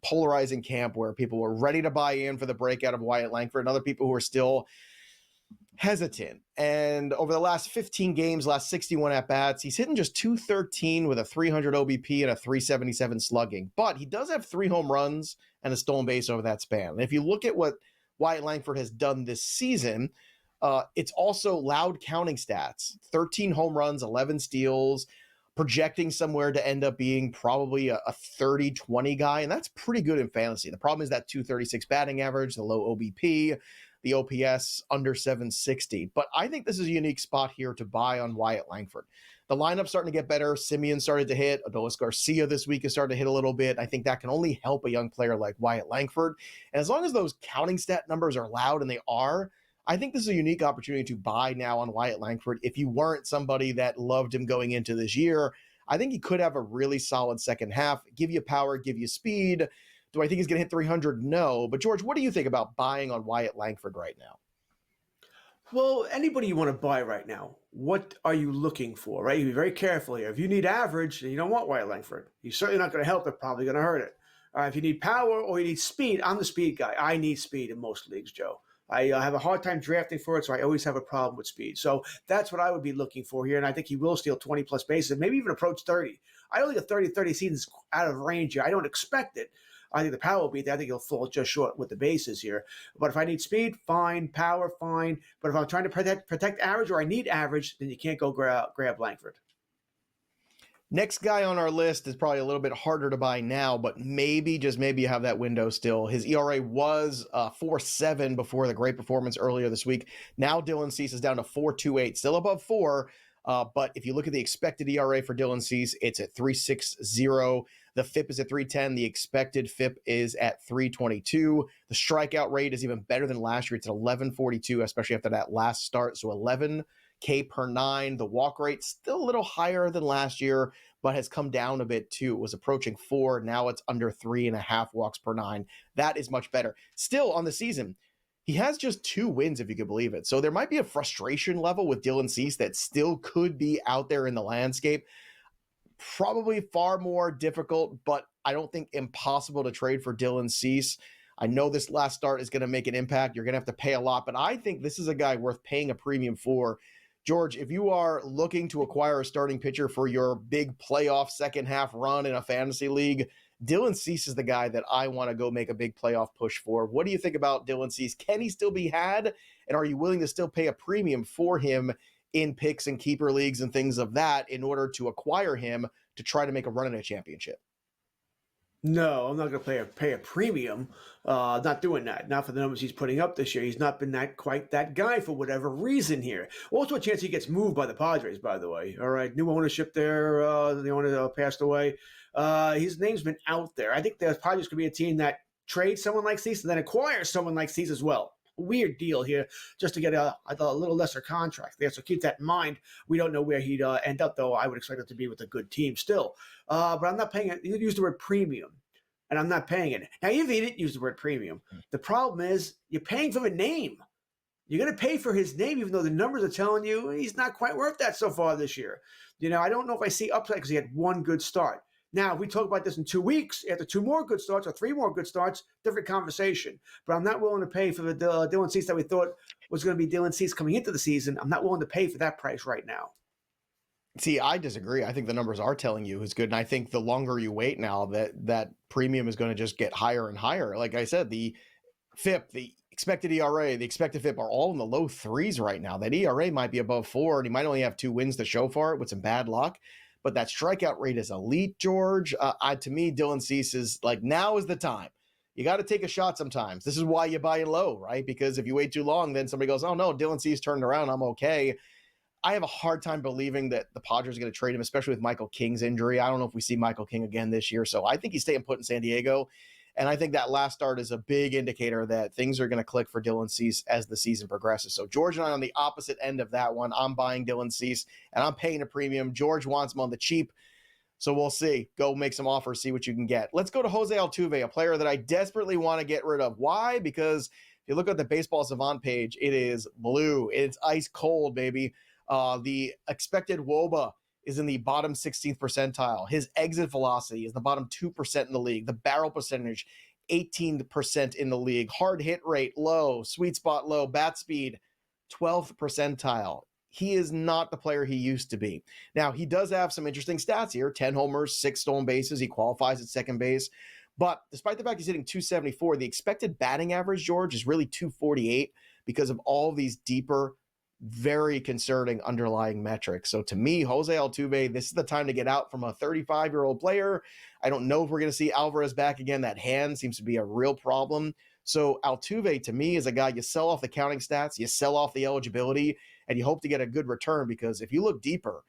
polarizing camp where people were ready to buy in for the breakout of Wyatt Langford and other people who are still hesitant. And over the last 15 games, last 61 at-bats, he's hitting just .213 with a 300 OBP and a 377 slugging. But he does have 3 home runs and a stolen base over that span. And if you look at what Wyatt Langford has done this season, it's also loud counting stats. 13 home runs, 11 steals, projecting somewhere to end up being probably a 30-20 guy. And that's pretty good in fantasy. The problem is that .236 batting average, the low OBP, the OPS under 760. But I think this is a unique spot here to buy on Wyatt Langford. The lineup's starting to get better. Simeon started to hit. Adolis Garcia this week is starting to hit a little bit. I think that can only help a young player like Wyatt Langford. And as long as those counting stat numbers are loud, and they are, I think this is a unique opportunity to buy now on Wyatt Langford. If you weren't somebody that loved him going into this year, I think he could have a really solid second half, give you power, give you speed. Do I think he's going to hit 300? No. But George, what do you think about buying on Wyatt Langford right now? Well, anybody you want to buy right now, what are you looking for, right? You be very careful here. If you need average, then you don't want Wyatt Langford. He's certainly not going to help it, probably going to hurt it. If you need power or you need speed, I'm the speed guy. I need speed in most leagues, Joe. I have a hard time drafting for it, so I always have a problem with speed. So that's what I would be looking for here, and I think he will steal 20-plus bases, maybe even approach 30. I don't think a 30-30 season is out of range here. I don't expect it. I think the power will be there. I think he'll fall just short with the bases here. But if I need speed, fine. Power, fine. But if I'm trying to protect average or I need average, then you can't go grab Langford. Next guy on our list is probably a little bit harder to buy now, but maybe, just maybe, you have that window still. His ERA was 4.7 before the great performance earlier this week. Now Dylan Cease is down to 4.28, still above 4. But if you look at the expected ERA for Dylan Cease, it's at 3.60. The FIP is at 3.10. The expected FIP is at 3.22. The strikeout rate is even better than last year. It's at 11.42, especially after that last start. So 11 K per 9. The walk rate still a little higher than last year, but has come down a bit too. It was approaching 4. Now it's under 3.5 walks per 9. That is much better. Still on the season, he has just 2 wins, if you could believe it. So there might be a frustration level with Dylan Cease that still could be out there in the landscape. probably far more difficult, but I don't think impossible to trade for Dylan Cease. I know this last start is going to make an impact. You're going to have to pay a lot, but I think this is a guy worth paying a premium for. George, if you are looking to acquire a starting pitcher for your big playoff second half run in a fantasy league, Dylan Cease is the guy that I want to go make a big playoff push for. What do you think about Dylan Cease? Can he still be had? And are you willing to still pay a premium for him in picks and keeper leagues and things of that in order to acquire him to try to make a run at a championship? No, I'm not going to pay a premium. Not doing that. Not for the numbers he's putting up this year. He's not been quite that guy for whatever reason here. Also, a chance he gets moved by the Padres, by the way. All right, new ownership there. The owner passed away. His name's been out there. I think the Padres could be a team that trades someone like Cease and then acquires someone like Cease as well. Weird deal here, just to get a little lesser contract there. So keep that in mind. We don't know where he'd end up, though. I would expect him to be with a good team still. But I'm not paying it. You used the word premium, and I'm not paying it. Now, even if he didn't use the word premium, the problem is you're paying for a name. You're going to pay for his name, even though the numbers are telling you he's not quite worth that so far this year. I don't know if I see upside because he had one good start. Now, if we talk about this in 2 weeks, after 2 more good starts or 3 more good starts, different conversation. But I'm not willing to pay for the Dylan Cease that we thought was going to be Dylan Cease coming into the season. I'm not willing to pay for that price right now. See, I disagree. I think the numbers are telling you who's good. And I think the longer you wait now, that premium is going to just get higher and higher. Like I said, the FIP, the expected ERA, the expected FIP are all in the low 3s right now. That ERA might be above 4, and he might only have 2 wins to show for it with some bad luck. But that strikeout rate is elite, George. To me, Dylan Cease is like, now is the time. You got to take a shot sometimes. This is why you buy in low, right? Because if you wait too long, then somebody goes, oh no, Dylan Cease turned around, I'm okay. I have a hard time believing that the Padres are going to trade him, especially with Michael King's injury. I don't know if we see Michael King again this year. So I think he's staying put in San Diego. And I think that last start is a big indicator that things are going to click for Dylan Cease as the season progresses. So George and I are on the opposite end of that one. I'm buying Dylan Cease, and I'm paying a premium. George wants him on the cheap. So we'll see. Go make some offers, see what you can get. Let's go to Jose Altuve, a player that I desperately want to get rid of. Why? Because if you look at the Baseball Savant page, it is blue. It's ice cold, baby. The expected WOBA is in the bottom 16th percentile. His exit velocity is the bottom 2% in the league. The barrel percentage, 18% in the league. Hard hit rate, low. Sweet spot, low. Bat speed, 12th percentile. He is not the player he used to be. Now, he does have some interesting stats here. 10 homers, 6 stolen bases. He qualifies at second base. But despite the fact he's hitting 274, the expected batting average, George, is really 248 because of all these deeper, very concerning underlying metrics. So to me, Jose Altuve, this is the time to get out from a 35-year-old player. I don't know if we're going to see Alvarez back again. That hand seems to be a real problem. So Altuve, to me, is a guy you sell off the counting stats, you sell off the eligibility, and you hope to get a good return, because if you look deeper,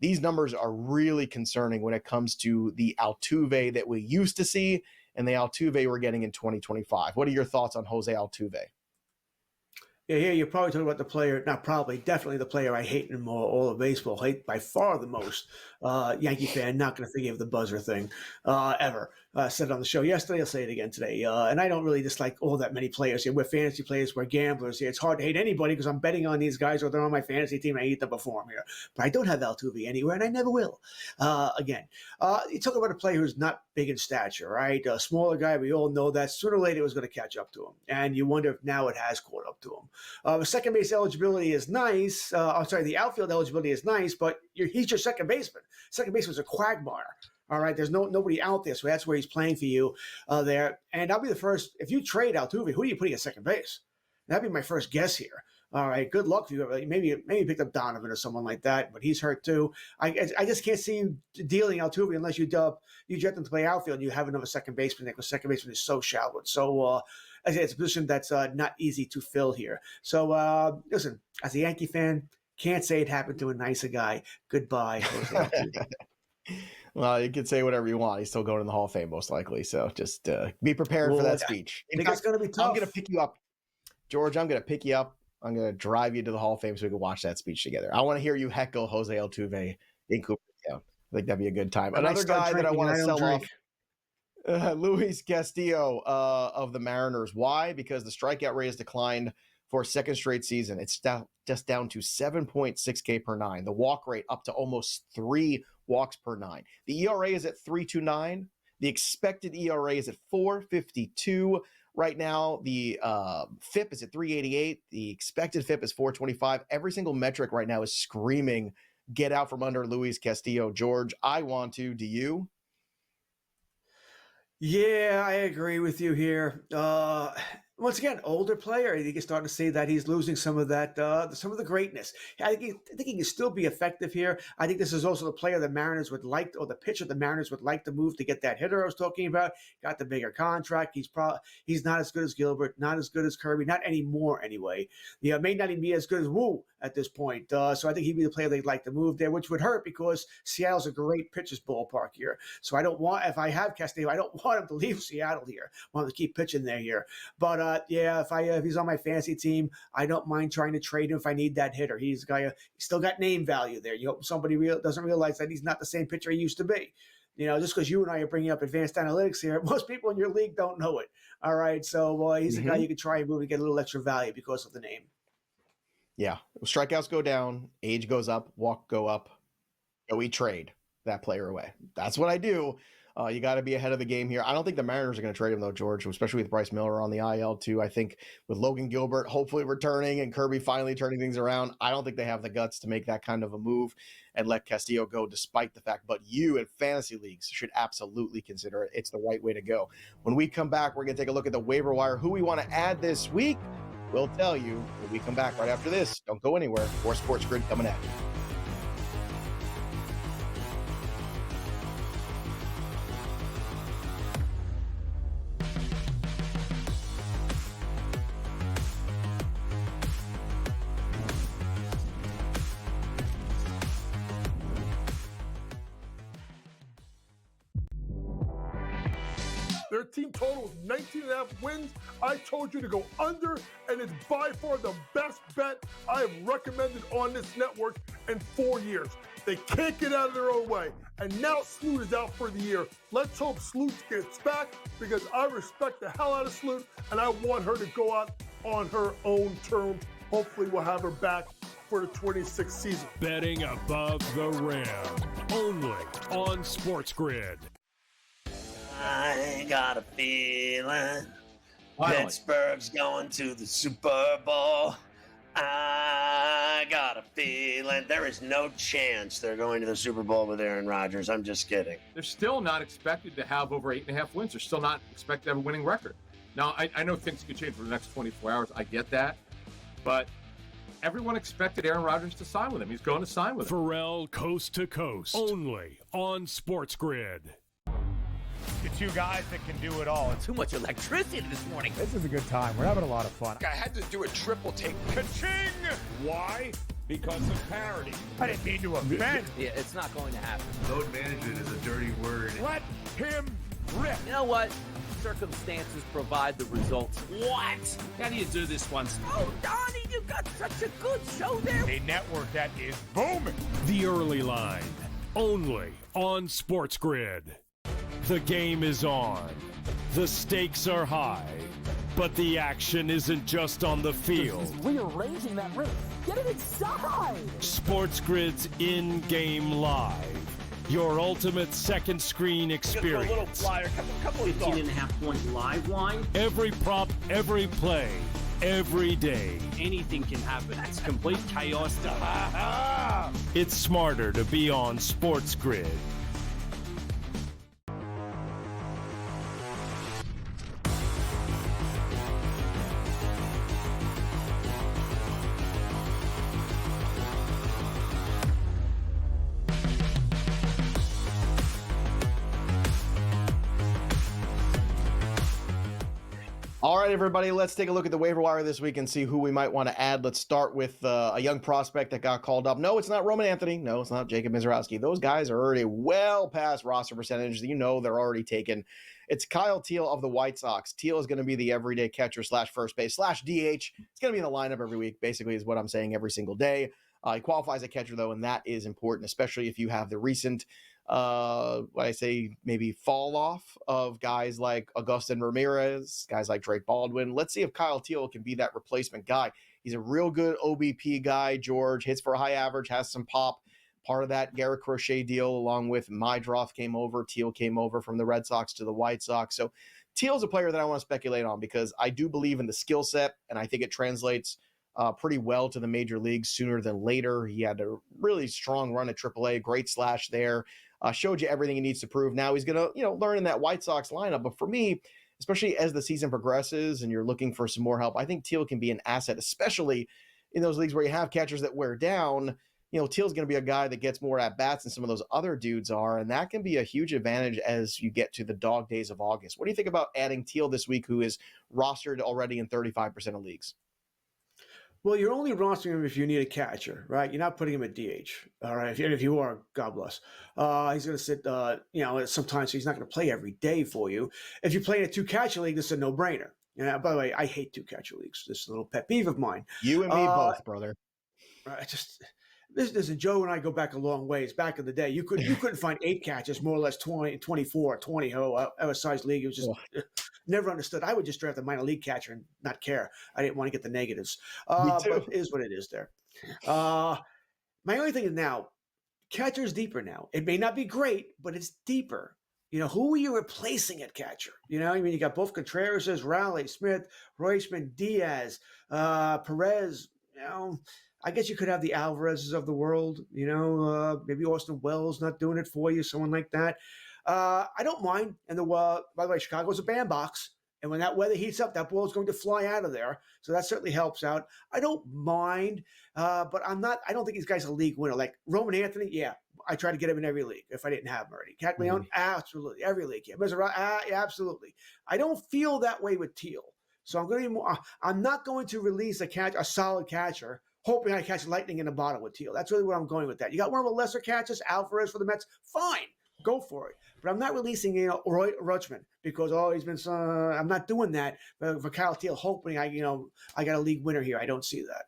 these numbers are really concerning when it comes to the Altuve that we used to see and the Altuve we're getting in 2025. What are your thoughts on Jose Altuve? Yeah, here you're probably talking about the player, not probably, definitely the player I hate in all of baseball, hate by far the most. Yankee fan, not going to forgive the buzzer thing ever. Said it on the show yesterday, I'll say it again today. And I don't really dislike all that many players here. We're fantasy players, we're gamblers here. It's hard to hate anybody because I'm betting on these guys or they're on my fantasy team and I need them to perform here. But I don't have Altuve anywhere and I never will. You talk about a player who's not big in stature, right? A smaller guy, we all know that. Sooner or later it was going to catch up to him. And you wonder if now it has caught up to him. The second base eligibility is nice. The outfield eligibility is nice, but he's your second baseman. Second baseman's a quagmire. All right, there's nobody out there, so that's where he's playing for you there. And I'll be the first. If you trade Altuve, who are you putting at second base? That'd be my first guess here. All right, good luck for you. Maybe picked up Donovan or someone like that, but he's hurt too. I just can't see you dealing Altuve unless you jet them to play outfield and you have another second baseman there, because second baseman is so shallow. So I say it's a position that's not easy to fill here. So listen, as a Yankee fan, can't say it happened to a nicer guy. Goodbye, Jose Altuve. Well, you can say whatever you want. He's still going in the Hall of Fame, most likely. So just be prepared for that speech. I think it's going to be tough. I'm going to pick you up, George. I'm going to pick you up. I'm going to drive you to the Hall of Fame so we can watch that speech together. I want to hear you heckle Jose Altuve in Cooperstown. I think that'd be a good time. Another guy that I want to sell off, Luis Castillo of the Mariners. Why? Because the strikeout rate has declined for a second straight season. It's just down to 7.6 K per nine. The walk rate up to almost 3 walks per 9. The ERA is at 3.29. The expected ERA is at 4.52. Right now, the FIP is at 3.88. The expected FIP is 4.25. Every single metric right now is screaming, get out from under Luis Castillo. George, I want to. Do you? Yeah, I agree with you here. Once again, older player. I think you're starting to see that he's losing some of that, some of the greatness. I think he can still be effective here. I think this is also the player the Mariners would like, or the pitcher the Mariners would like to move to get that hitter I was talking about. Got the bigger contract. He's not as good as Gilbert, not as good as Kirby, not anymore anyway. May not even be as good as Wu at this point. So I think he'd be the player they'd like to move there, which would hurt because Seattle's a great pitcher's ballpark here. So I don't want, if I have Castillo, I don't want him to leave Seattle here. I want him to keep pitching there here. But if he's on my fantasy team, I don't mind trying to trade him if I need that hitter. He's still got name value there. You hope somebody doesn't realize that he's not the same pitcher he used to be. Just because you and I are bringing up advanced analytics here, most people in your league don't know it. All right, so he's a guy you can try and move and get a little extra value because of the name. Yeah, strikeouts go down, age goes up, walk go up. We trade that player away. That's what I do. You got to be ahead of the game here. I don't think the Mariners are going to trade him, though, George, especially with Bryce Miller on the IL, too. I think with Logan Gilbert hopefully returning and Kirby finally turning things around, I don't think they have the guts to make that kind of a move and let Castillo go despite the fact. But you in fantasy leagues should absolutely consider it. It's the right way to go. When we come back, we're going to take a look at the waiver wire, who we want to add this week. We'll tell you when we come back right after this. Don't go anywhere. More Sports Grid coming at you. Their team total is 19.5 wins. I told you to go under, and it's by far the best bet I have recommended on this network in 4 years. They can't get out of their own way. And now Sloot is out for the year. Let's hope Sloot gets back because I respect the hell out of Sloot, and I want her to go out on her own terms. Hopefully we'll have her back for the 26th season. Betting above the rim, only on SportsGrid. I got a feeling Pittsburgh's going to the Super Bowl. I got a feeling there is no chance they're going to the Super Bowl with Aaron Rodgers. I'm just kidding. They're still not expected to have over 8.5 wins. They're still not expected to have a winning record. Now, I know things could change for the next 24 hours. I get that. But everyone expected Aaron Rodgers to sign with him. He's going to sign with him. Pharrell Coast to Coast, only on SportsGrid. The two guys that can do it all. Too much electricity this morning. This is a good time. We're having a lot of fun. I had to do a triple take. Ka-ching! Why? Because of parity. I didn't mean to offend. Yeah, it's not going to happen. Load management is a dirty word. Let him rip. You know what? Circumstances provide the results. What? How do you do this once? Oh, Donnie, you got such a good show there. A network that is booming. The early line, only on SportsGrid. The game is on. The stakes are high. But the action isn't just on the field. He's rearranging that roof. Get it inside! SportsGrid's in-game live. Your ultimate second screen experience. A little flyer, couple 15.5-point live line. Every prop, every play, every day. Anything can happen. That's complete chaos. It's smarter to be on SportsGrid. All right, everybody, let's take a look at the waiver wire this week and see who we might want to add. Let's start with a young prospect that got called up. No, it's not Roman Anthony. No, it's not Jacob Mizorowski. Those guys are already well past roster percentage. You know they're already taken. It's Kyle Teal of the White Sox. Teal is going to be the everyday catcher / first base / DH. It's going to be in the lineup every week, basically, is what I'm saying every single day. He qualifies as a catcher, though, and that is important, especially if you have the recent maybe fall off of guys like Agustin Ramirez, guys like Drake Baldwin. Let's see if Kyle Teal can be that replacement guy. He's a real good OBP guy, George, hits for a high average, has some pop, part of that Garrett Crochet deal, along with Mydroth came over, Teal came over from the Red Sox to the White Sox. So Teal's a player that I want to speculate on because I do believe in the skill set, and I think it translates pretty well to the major leagues sooner than later. He had a really strong run at AAA, great slash there, showed you everything he needs to prove. Now he's going to, learn in that White Sox lineup. But for me, especially as the season progresses and you're looking for some more help, I think Teal can be an asset, especially in those leagues where you have catchers that wear down. Teal's going to be a guy that gets more at-bats than some of those other dudes are, and that can be a huge advantage as you get to the dog days of August. What do you think about adding Teal this week, who is rostered already in 35% of leagues? Well, you're only rostering him if you need a catcher, right? You're not putting him at DH, all right? If you are, God bless. He's going to sit, sometimes he's not going to play every day for you. If you're playing a two-catcher league, this is a no-brainer. By the way, I hate two-catcher leagues. This is a little pet peeve of mine. You and me both, brother. Listen, Joe and I go back a long ways. Back in the day, you couldn't find 8 catches, more or less 20, 24, 20, however size league. It was just never understood. I would just draft a minor league catcher and not care. I didn't want to get the negatives. But it is what it is there. My only thing is now, catcher's deeper now. It may not be great, but it's deeper. Who are you replacing at catcher? You got both Contreras, Raleigh, Smith, Reutemann, Diaz, Perez, I guess you could have the Alvarez's of the world, maybe Austin Wells not doing it for you, someone like that. I don't mind. And by the way, Chicago's a bandbox. And when that weather heats up, that ball is going to fly out of there. So that certainly helps out. I don't mind, but I don't think these guys are a league winner. Like Roman Anthony, yeah, I try to get him in every league if I didn't have him already. Cat Leone, absolutely. Every league. Yeah, absolutely. I don't feel that way with Teal. So I'm not going to release a solid catcher hoping I catch lightning in a bottle with Teal. That's really what I'm going with that. You got one of the lesser catches, Alvarez for the Mets, fine, go for it. But I'm not releasing, Rutschman because he's been. I'm not doing that for Kyle Teal, hoping I got a league winner here. I don't see that.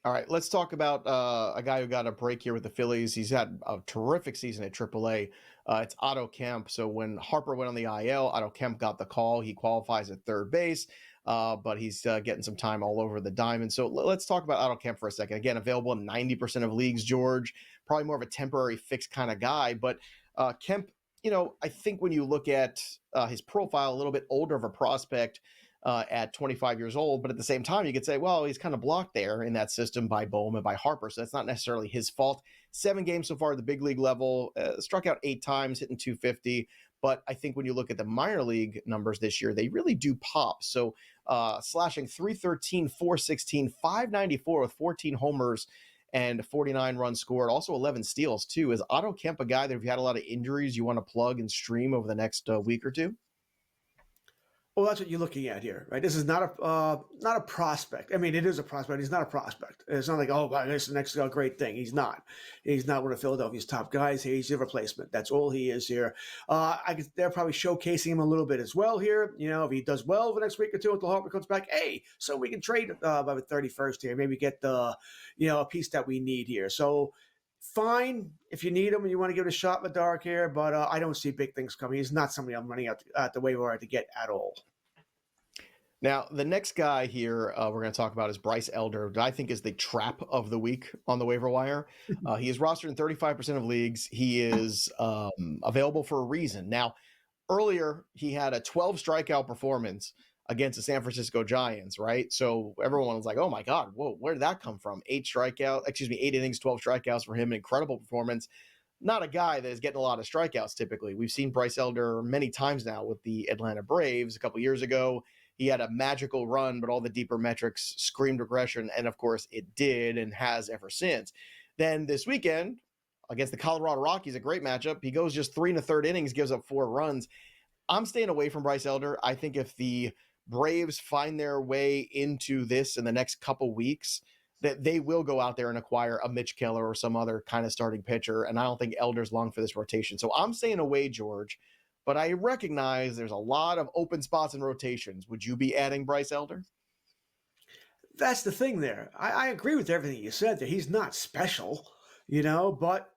All right, let's talk about a guy who got a break here with the Phillies. He's had a terrific season at AAA. It's Otto Kemp. So when Harper went on the IL, Otto Kemp got the call. He qualifies at third base. But he's getting some time all over the diamond. So let's talk about Otto Kemp for a second. Again, available in 90% of leagues, George. Probably more of a temporary fix kind of guy. But Kemp, I think when you look at his profile, a little bit older of a prospect at 25 years old. But at the same time, you could say, well, he's kind of blocked there in that system by Bowman, by Harper. So that's not necessarily his fault. 7 games so far at the big league level, struck out 8 times, hitting .250. But I think when you look at the minor league numbers this year, they really do pop. So slashing .313, .416, .594 with 14 homers and 49 runs scored. Also 11 steals, too. Is Otto Kemp a guy that if you had a lot of injuries, you want to plug and stream over the next week or two? Well, that's what you're looking at here, right? This is not a prospect. I mean, it is a prospect. He's not a prospect. It's not like, oh, wow, this is the next great thing. He's not. He's not one of Philadelphia's top guys. He's a replacement. That's all he is here. They're probably showcasing him a little bit as well here. If he does well over the next week or two until Harper comes back, hey, so we can trade by the 31st here. Maybe get the, a piece that we need here. So fine if you need him and you want to give it a shot in the dark here, but I don't see big things coming. He's not somebody I'm running out at the waiver wire to get at all. Now, the next guy here we're going to talk about is Bryce Elder, who I think is the trap of the week on the waiver wire. He is rostered in 35% of leagues. He is available for a reason. Now, earlier, he had a 12 strikeout performance against the San Francisco Giants, right? So everyone was like, oh my God, whoa, where did that come from? 8 innings, 12 strikeouts for him. An incredible performance. Not a guy that is getting a lot of strikeouts typically. We've seen Bryce Elder many times now with the Atlanta Braves. A couple years ago, he had a magical run, but all the deeper metrics screamed regression. And of course it did and has ever since. Then this weekend against the Colorado Rockies, a great matchup. He goes just 3 1/3 innings, gives up 4 runs. I'm staying away from Bryce Elder. I think if the Braves find their way into this in the next couple weeks, that they will go out there and acquire a Mitch Keller or some other kind of starting pitcher. And I don't think Elder's long for this rotation. So I'm staying away, George. But I recognize there's a lot of open spots and rotations. Would you be adding Bryce Elder? That's the thing there. I agree with everything you said there. He's not special, but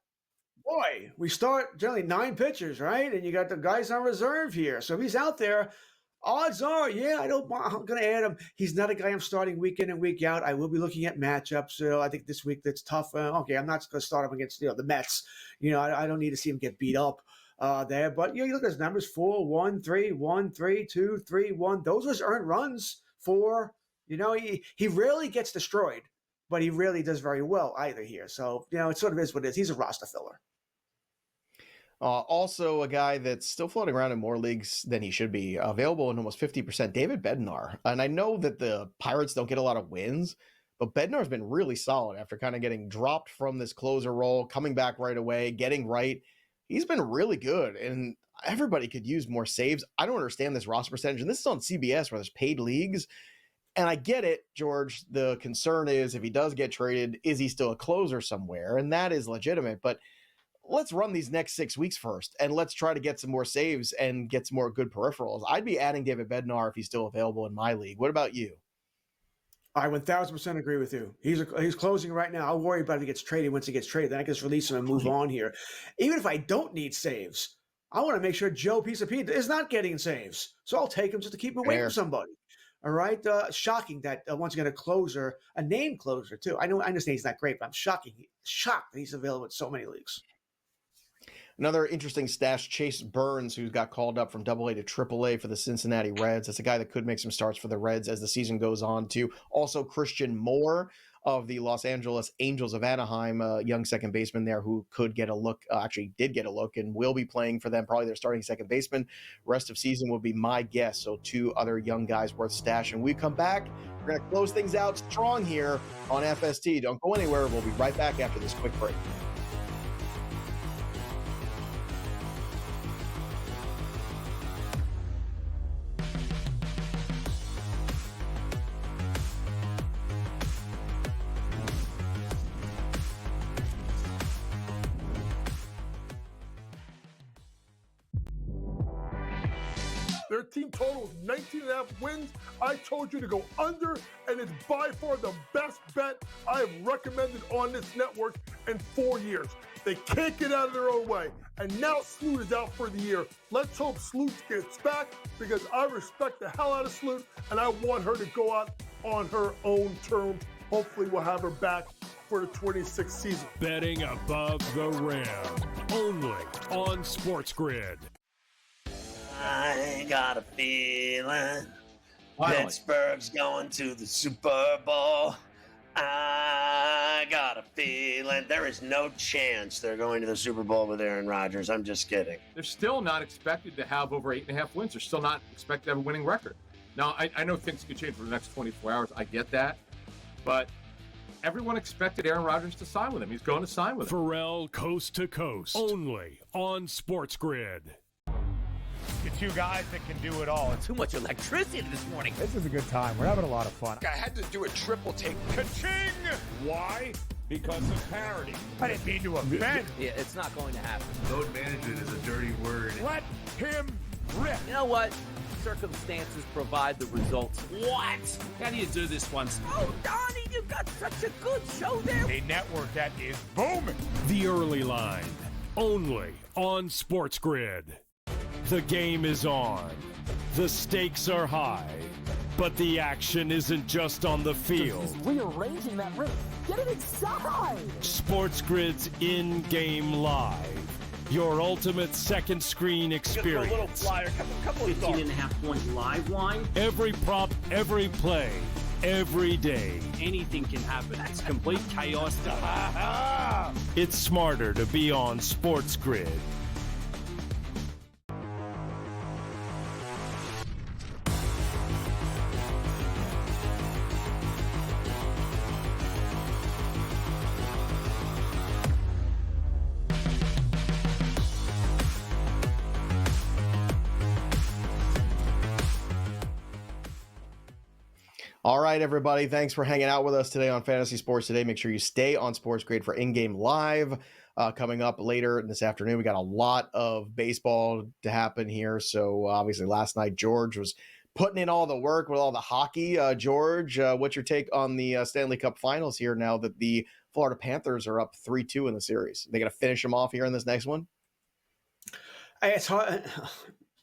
boy, we start generally 9 pitchers, right? And you got the guys on reserve here. So if he's out there, Odds are, yeah, I'm going to add him. He's not a guy I'm starting week in and week out. I will be looking at matchups. I think this week that's tough. Okay, I'm not going to start him against the Mets. I don't need to see him get beat up there. But you look at his numbers: 4, 1, 3, 1, 3, 2, 3, 1. Those are his earned runs for. He rarely gets destroyed, but he really does very well either here. So it sort of is what it is. He's a roster filler. Also, a guy that's still floating around in more leagues than he should be, available in almost 50%, David Bednar. And I know that the Pirates don't get a lot of wins, but Bednar's been really solid after kind of getting dropped from this closer role, coming back right away, getting right. He's been really good, and everybody could use more saves. I don't understand this roster percentage, and this is on CBS where there's paid leagues. And I get it, George. The concern is if he does get traded, is he still a closer somewhere? And that is legitimate, but let's run these next 6 weeks first, and let's try to get some more saves and get some more good peripherals. I'd be adding David Bednar if he's still available in my league. What about you? I 1,000% agree with you. He's closing right now. I'll worry about if he gets traded once he gets traded. Then I can just release him and move on here. Even if I don't need saves, I want to make sure Joe Pisapia is not getting saves. So I'll take him just to keep him away from somebody. All right. Shocking that once again a named closer too. I understand he's not great, but I'm shocked that he's available in so many leagues. Another interesting stash, Chase Burns, who's got called up from AA to AAA for the Cincinnati Reds. That's a guy that could make some starts for the Reds as the season goes on, too. Also, Christian Moore of the Los Angeles Angels of Anaheim, a young second baseman there who could get a look, actually did get a look, and will be playing for them, probably their starting second baseman. Rest of season will be my guess. So 2 other young guys worth stashing. When we come back, we're going to close things out strong here on FST. Don't go anywhere. We'll be right back after this quick break. Their team total is 19.5 wins. I told you to go under, and it's by far the best bet I have recommended on this network in 4 years. They can't get out of their own way. And now Sloot is out for the year. Let's hope Sloot gets back, because I respect the hell out of Sloot, and I want her to go out on her own terms. Hopefully we'll have her back for the 26th season. Betting above the rim, only on SportsGrid. I got a feeling Pittsburgh's going to the Super Bowl. I got a feeling there is no chance they're going to the Super Bowl with Aaron Rodgers. I'm just kidding. They're still not expected to have over 8.5 wins. They're still not expected to have a winning record. Now, I know things could change for the next 24 hours. I get that. But everyone expected Aaron Rodgers to sign with him. He's going to sign with him. Pharrell Coast to Coast, only on SportsGrid. The 2 guys that can do it all. Too much electricity this morning. This is a good time. We're having a lot of fun. I had to do a triple take. Ka-ching! Why? Because of parity. I didn't mean to offend. Yeah, it's not going to happen. Load management is a dirty word. Let him rip. You know what? Circumstances provide the results. What? How do you do this once? Oh, Donnie, you've got such a good show there. A network that is booming. The Early Line, only on SportsGrid. The game is on. The stakes are high. But the action isn't just on the field. He's rearranging that roof. Get it inside! SportsGrid's in-game live. Your ultimate second screen experience. A little flyer, couple 15.5-point live line. Every prop, every play, every day. Anything can happen. That's complete chaos. It's smarter to be on SportsGrid. All right, everybody. Thanks for hanging out with us today on Fantasy Sports Today. Make sure you stay on SportsGrid for in-game live coming up later this afternoon. We got a lot of baseball to happen here. So obviously last night, George was putting in all the work with all the hockey. George, what's your take on the Stanley Cup Finals here now that the Florida Panthers are up 3-2 in the series? They going to finish them off here in this next one? It's hard.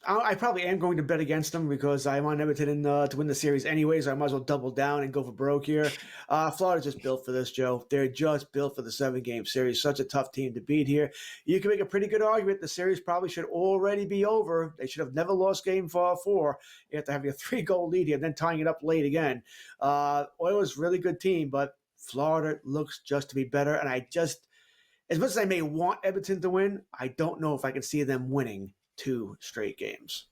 I probably am going to bet against them because I'm on Everton to win the series anyways. I might as well double down and go for broke here. Florida's just built for this, Joe. They're just built for the 7-game series. Such a tough team to beat here. You can make a pretty good argument the series probably should already be over. They should have never lost game 4 after having a 3-goal lead here and then tying it up late again. Oilers, really good team, but Florida looks just to be better. And I just, as much as I may want Everton to win, I don't know if I can see them winning 2 straight games.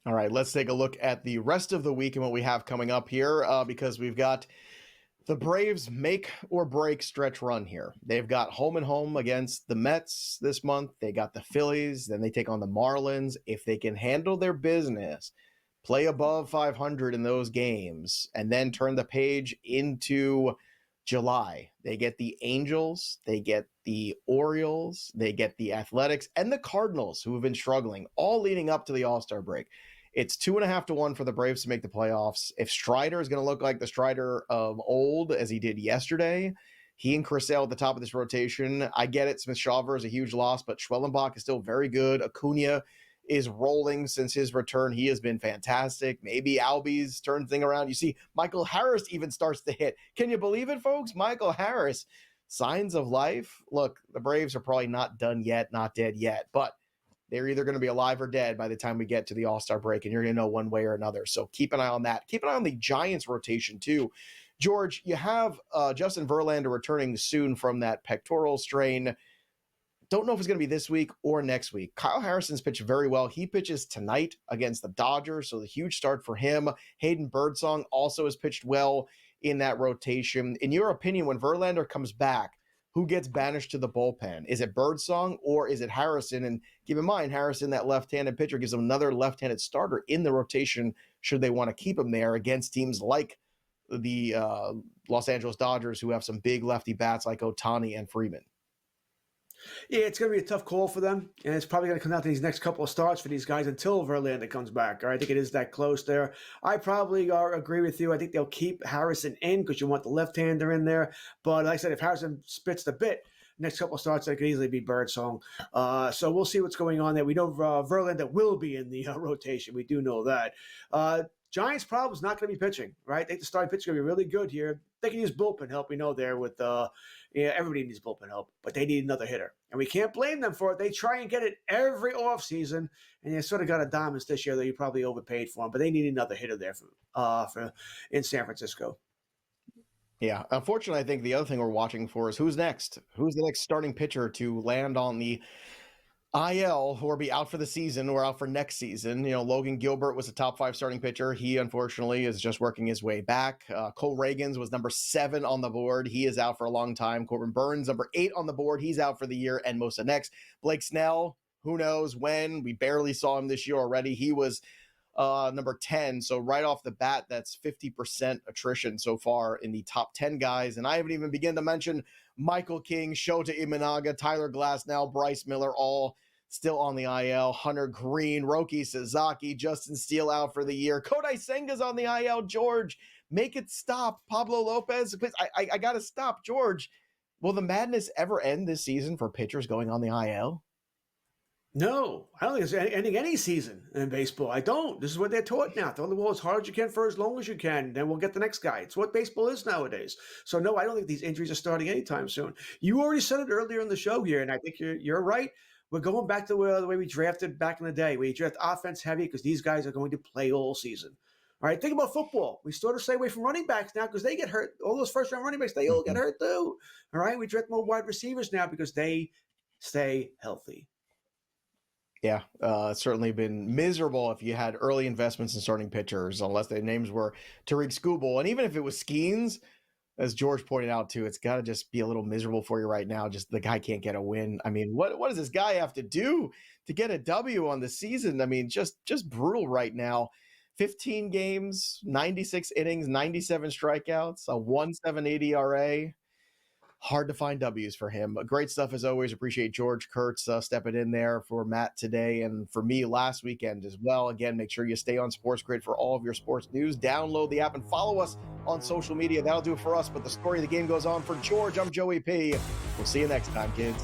All right, let's take a look at the rest of the week and what we have coming up here because we've got the Braves make or break stretch run here. They've got home and home against the Mets this month. They got the Phillies. Then they take on the Marlins. If they can handle their business, play above 500 in those games, and then turn the page into July, they get the Angels, they get the Orioles, they get the Athletics, and the Cardinals, who have been struggling, all leading up to the All-Star break. It's 2.5-1 for the Braves to make the playoffs. If Strider is going to look like the Strider of old, as he did yesterday, he and Chris Sale at the top of this rotation. I get it, Smith-Shawver is a huge loss, but Schwellenbach is still very good. Acuna is rolling since his return. He has been fantastic. Maybe Albies turn thing around. You see, Michael Harris even starts to hit. Can you believe it, folks? Michael Harris, signs of life. Look, the Braves are probably not done yet, not dead yet, but they're either going to be alive or dead by the time we get to the All-Star break, and you're going to know one way or another. So keep an eye on that. Keep an eye on the Giants rotation, too. George, you have Justin Verlander returning soon from that pectoral strain. Don't know if it's going to be this week or next week. Kyle Harrison's pitched very well. He pitches tonight against the Dodgers, so the huge start for him. Hayden Birdsong also has pitched well in that rotation. In your opinion, when Verlander comes back, who gets banished to the bullpen? Is it Birdsong or is it Harrison? And keep in mind, Harrison, that left-handed pitcher, gives them another left-handed starter in the rotation should they want to keep him there against teams like the Los Angeles Dodgers, who have some big lefty bats like Ohtani and Freeman. Yeah, it's going to be a tough call for them, and it's probably going to come down to these next couple of starts for these guys until Verlander comes back. I think it is that close there. I probably agree with you. I think they'll keep Harrison in because you want the left-hander in there. But like I said, if Harrison spits the bit, next couple of starts, it could easily be Birdsong. So we'll see what's going on there. We know Verlander will be in the rotation. We do know that. Giants' problem is not going to be pitching, right? I think the starting pitcher is going to be really good here. They can use bullpen help. We know there with everybody needs bullpen help, but they need another hitter. And we can't blame them for it. They try and get it every offseason, and they sort of got a Diamonds this year that you probably overpaid for them, but they need another hitter there for in San Francisco. Yeah, unfortunately, I think the other thing we're watching for is who's next? Who's the next starting pitcher to land on the IL or be out for the season or out for next season? You know, Logan Gilbert was a top 5 starting pitcher. He, unfortunately, is just working his way back. Cole Reagans was number 7 on the board. He is out for a long time. Corbin Burns, number 8 on the board. He's out for the year and most of next. Blake Snell, who knows when? We barely saw him this year already. He was number 10. So right off the bat, that's 50% attrition so far in the top 10 guys. And I haven't even begun to mention Michael King, Shota Imanaga, Tyler Glasnow, Bryce Miller, all still on the IL. Hunter Green, Roki Sasaki, Justin Steele out for the year. Kodai Senga's on the IL. George, make it stop. Pablo Lopez, please, I got to stop. George, will the madness ever end this season for pitchers going on the IL? No, I don't think it's ending any season in baseball. I don't. This is what they're taught now. Throw the ball as hard as you can for as long as you can. Then we'll get the next guy. It's what baseball is nowadays. So, no, I don't think these injuries are starting anytime soon. You already said it earlier in the show here, and I think you're right. We're going back to the way we drafted back in the day. We draft offense heavy because these guys are going to play all season. All right, think about football. We sort of stay away from running backs now because they get hurt. All those first-round running backs, they all get hurt too. All right, we draft more wide receivers now because they stay healthy. Yeah, it's certainly been miserable if you had early investments in starting pitchers, unless their names were Tariq Skubal. And even if it was Skeens, as George pointed out too, it's got to just be a little miserable for you right now. Just the guy can't get a win. I mean, what does this guy have to do to get a W on the season? I mean, just brutal right now. 15 games, 96 innings, 97 strikeouts, a 1.78 ERA. Hard to find W's for him. Great stuff as always. Appreciate George Kurtz stepping in there for Matt today and for me last weekend as well. Again, make sure you stay on SportsGrid for all of your sports news. Download the app and follow us on social media. That'll do it for us, but the story of the game goes on. For George, I'm Joey P. We'll see you next time, kids.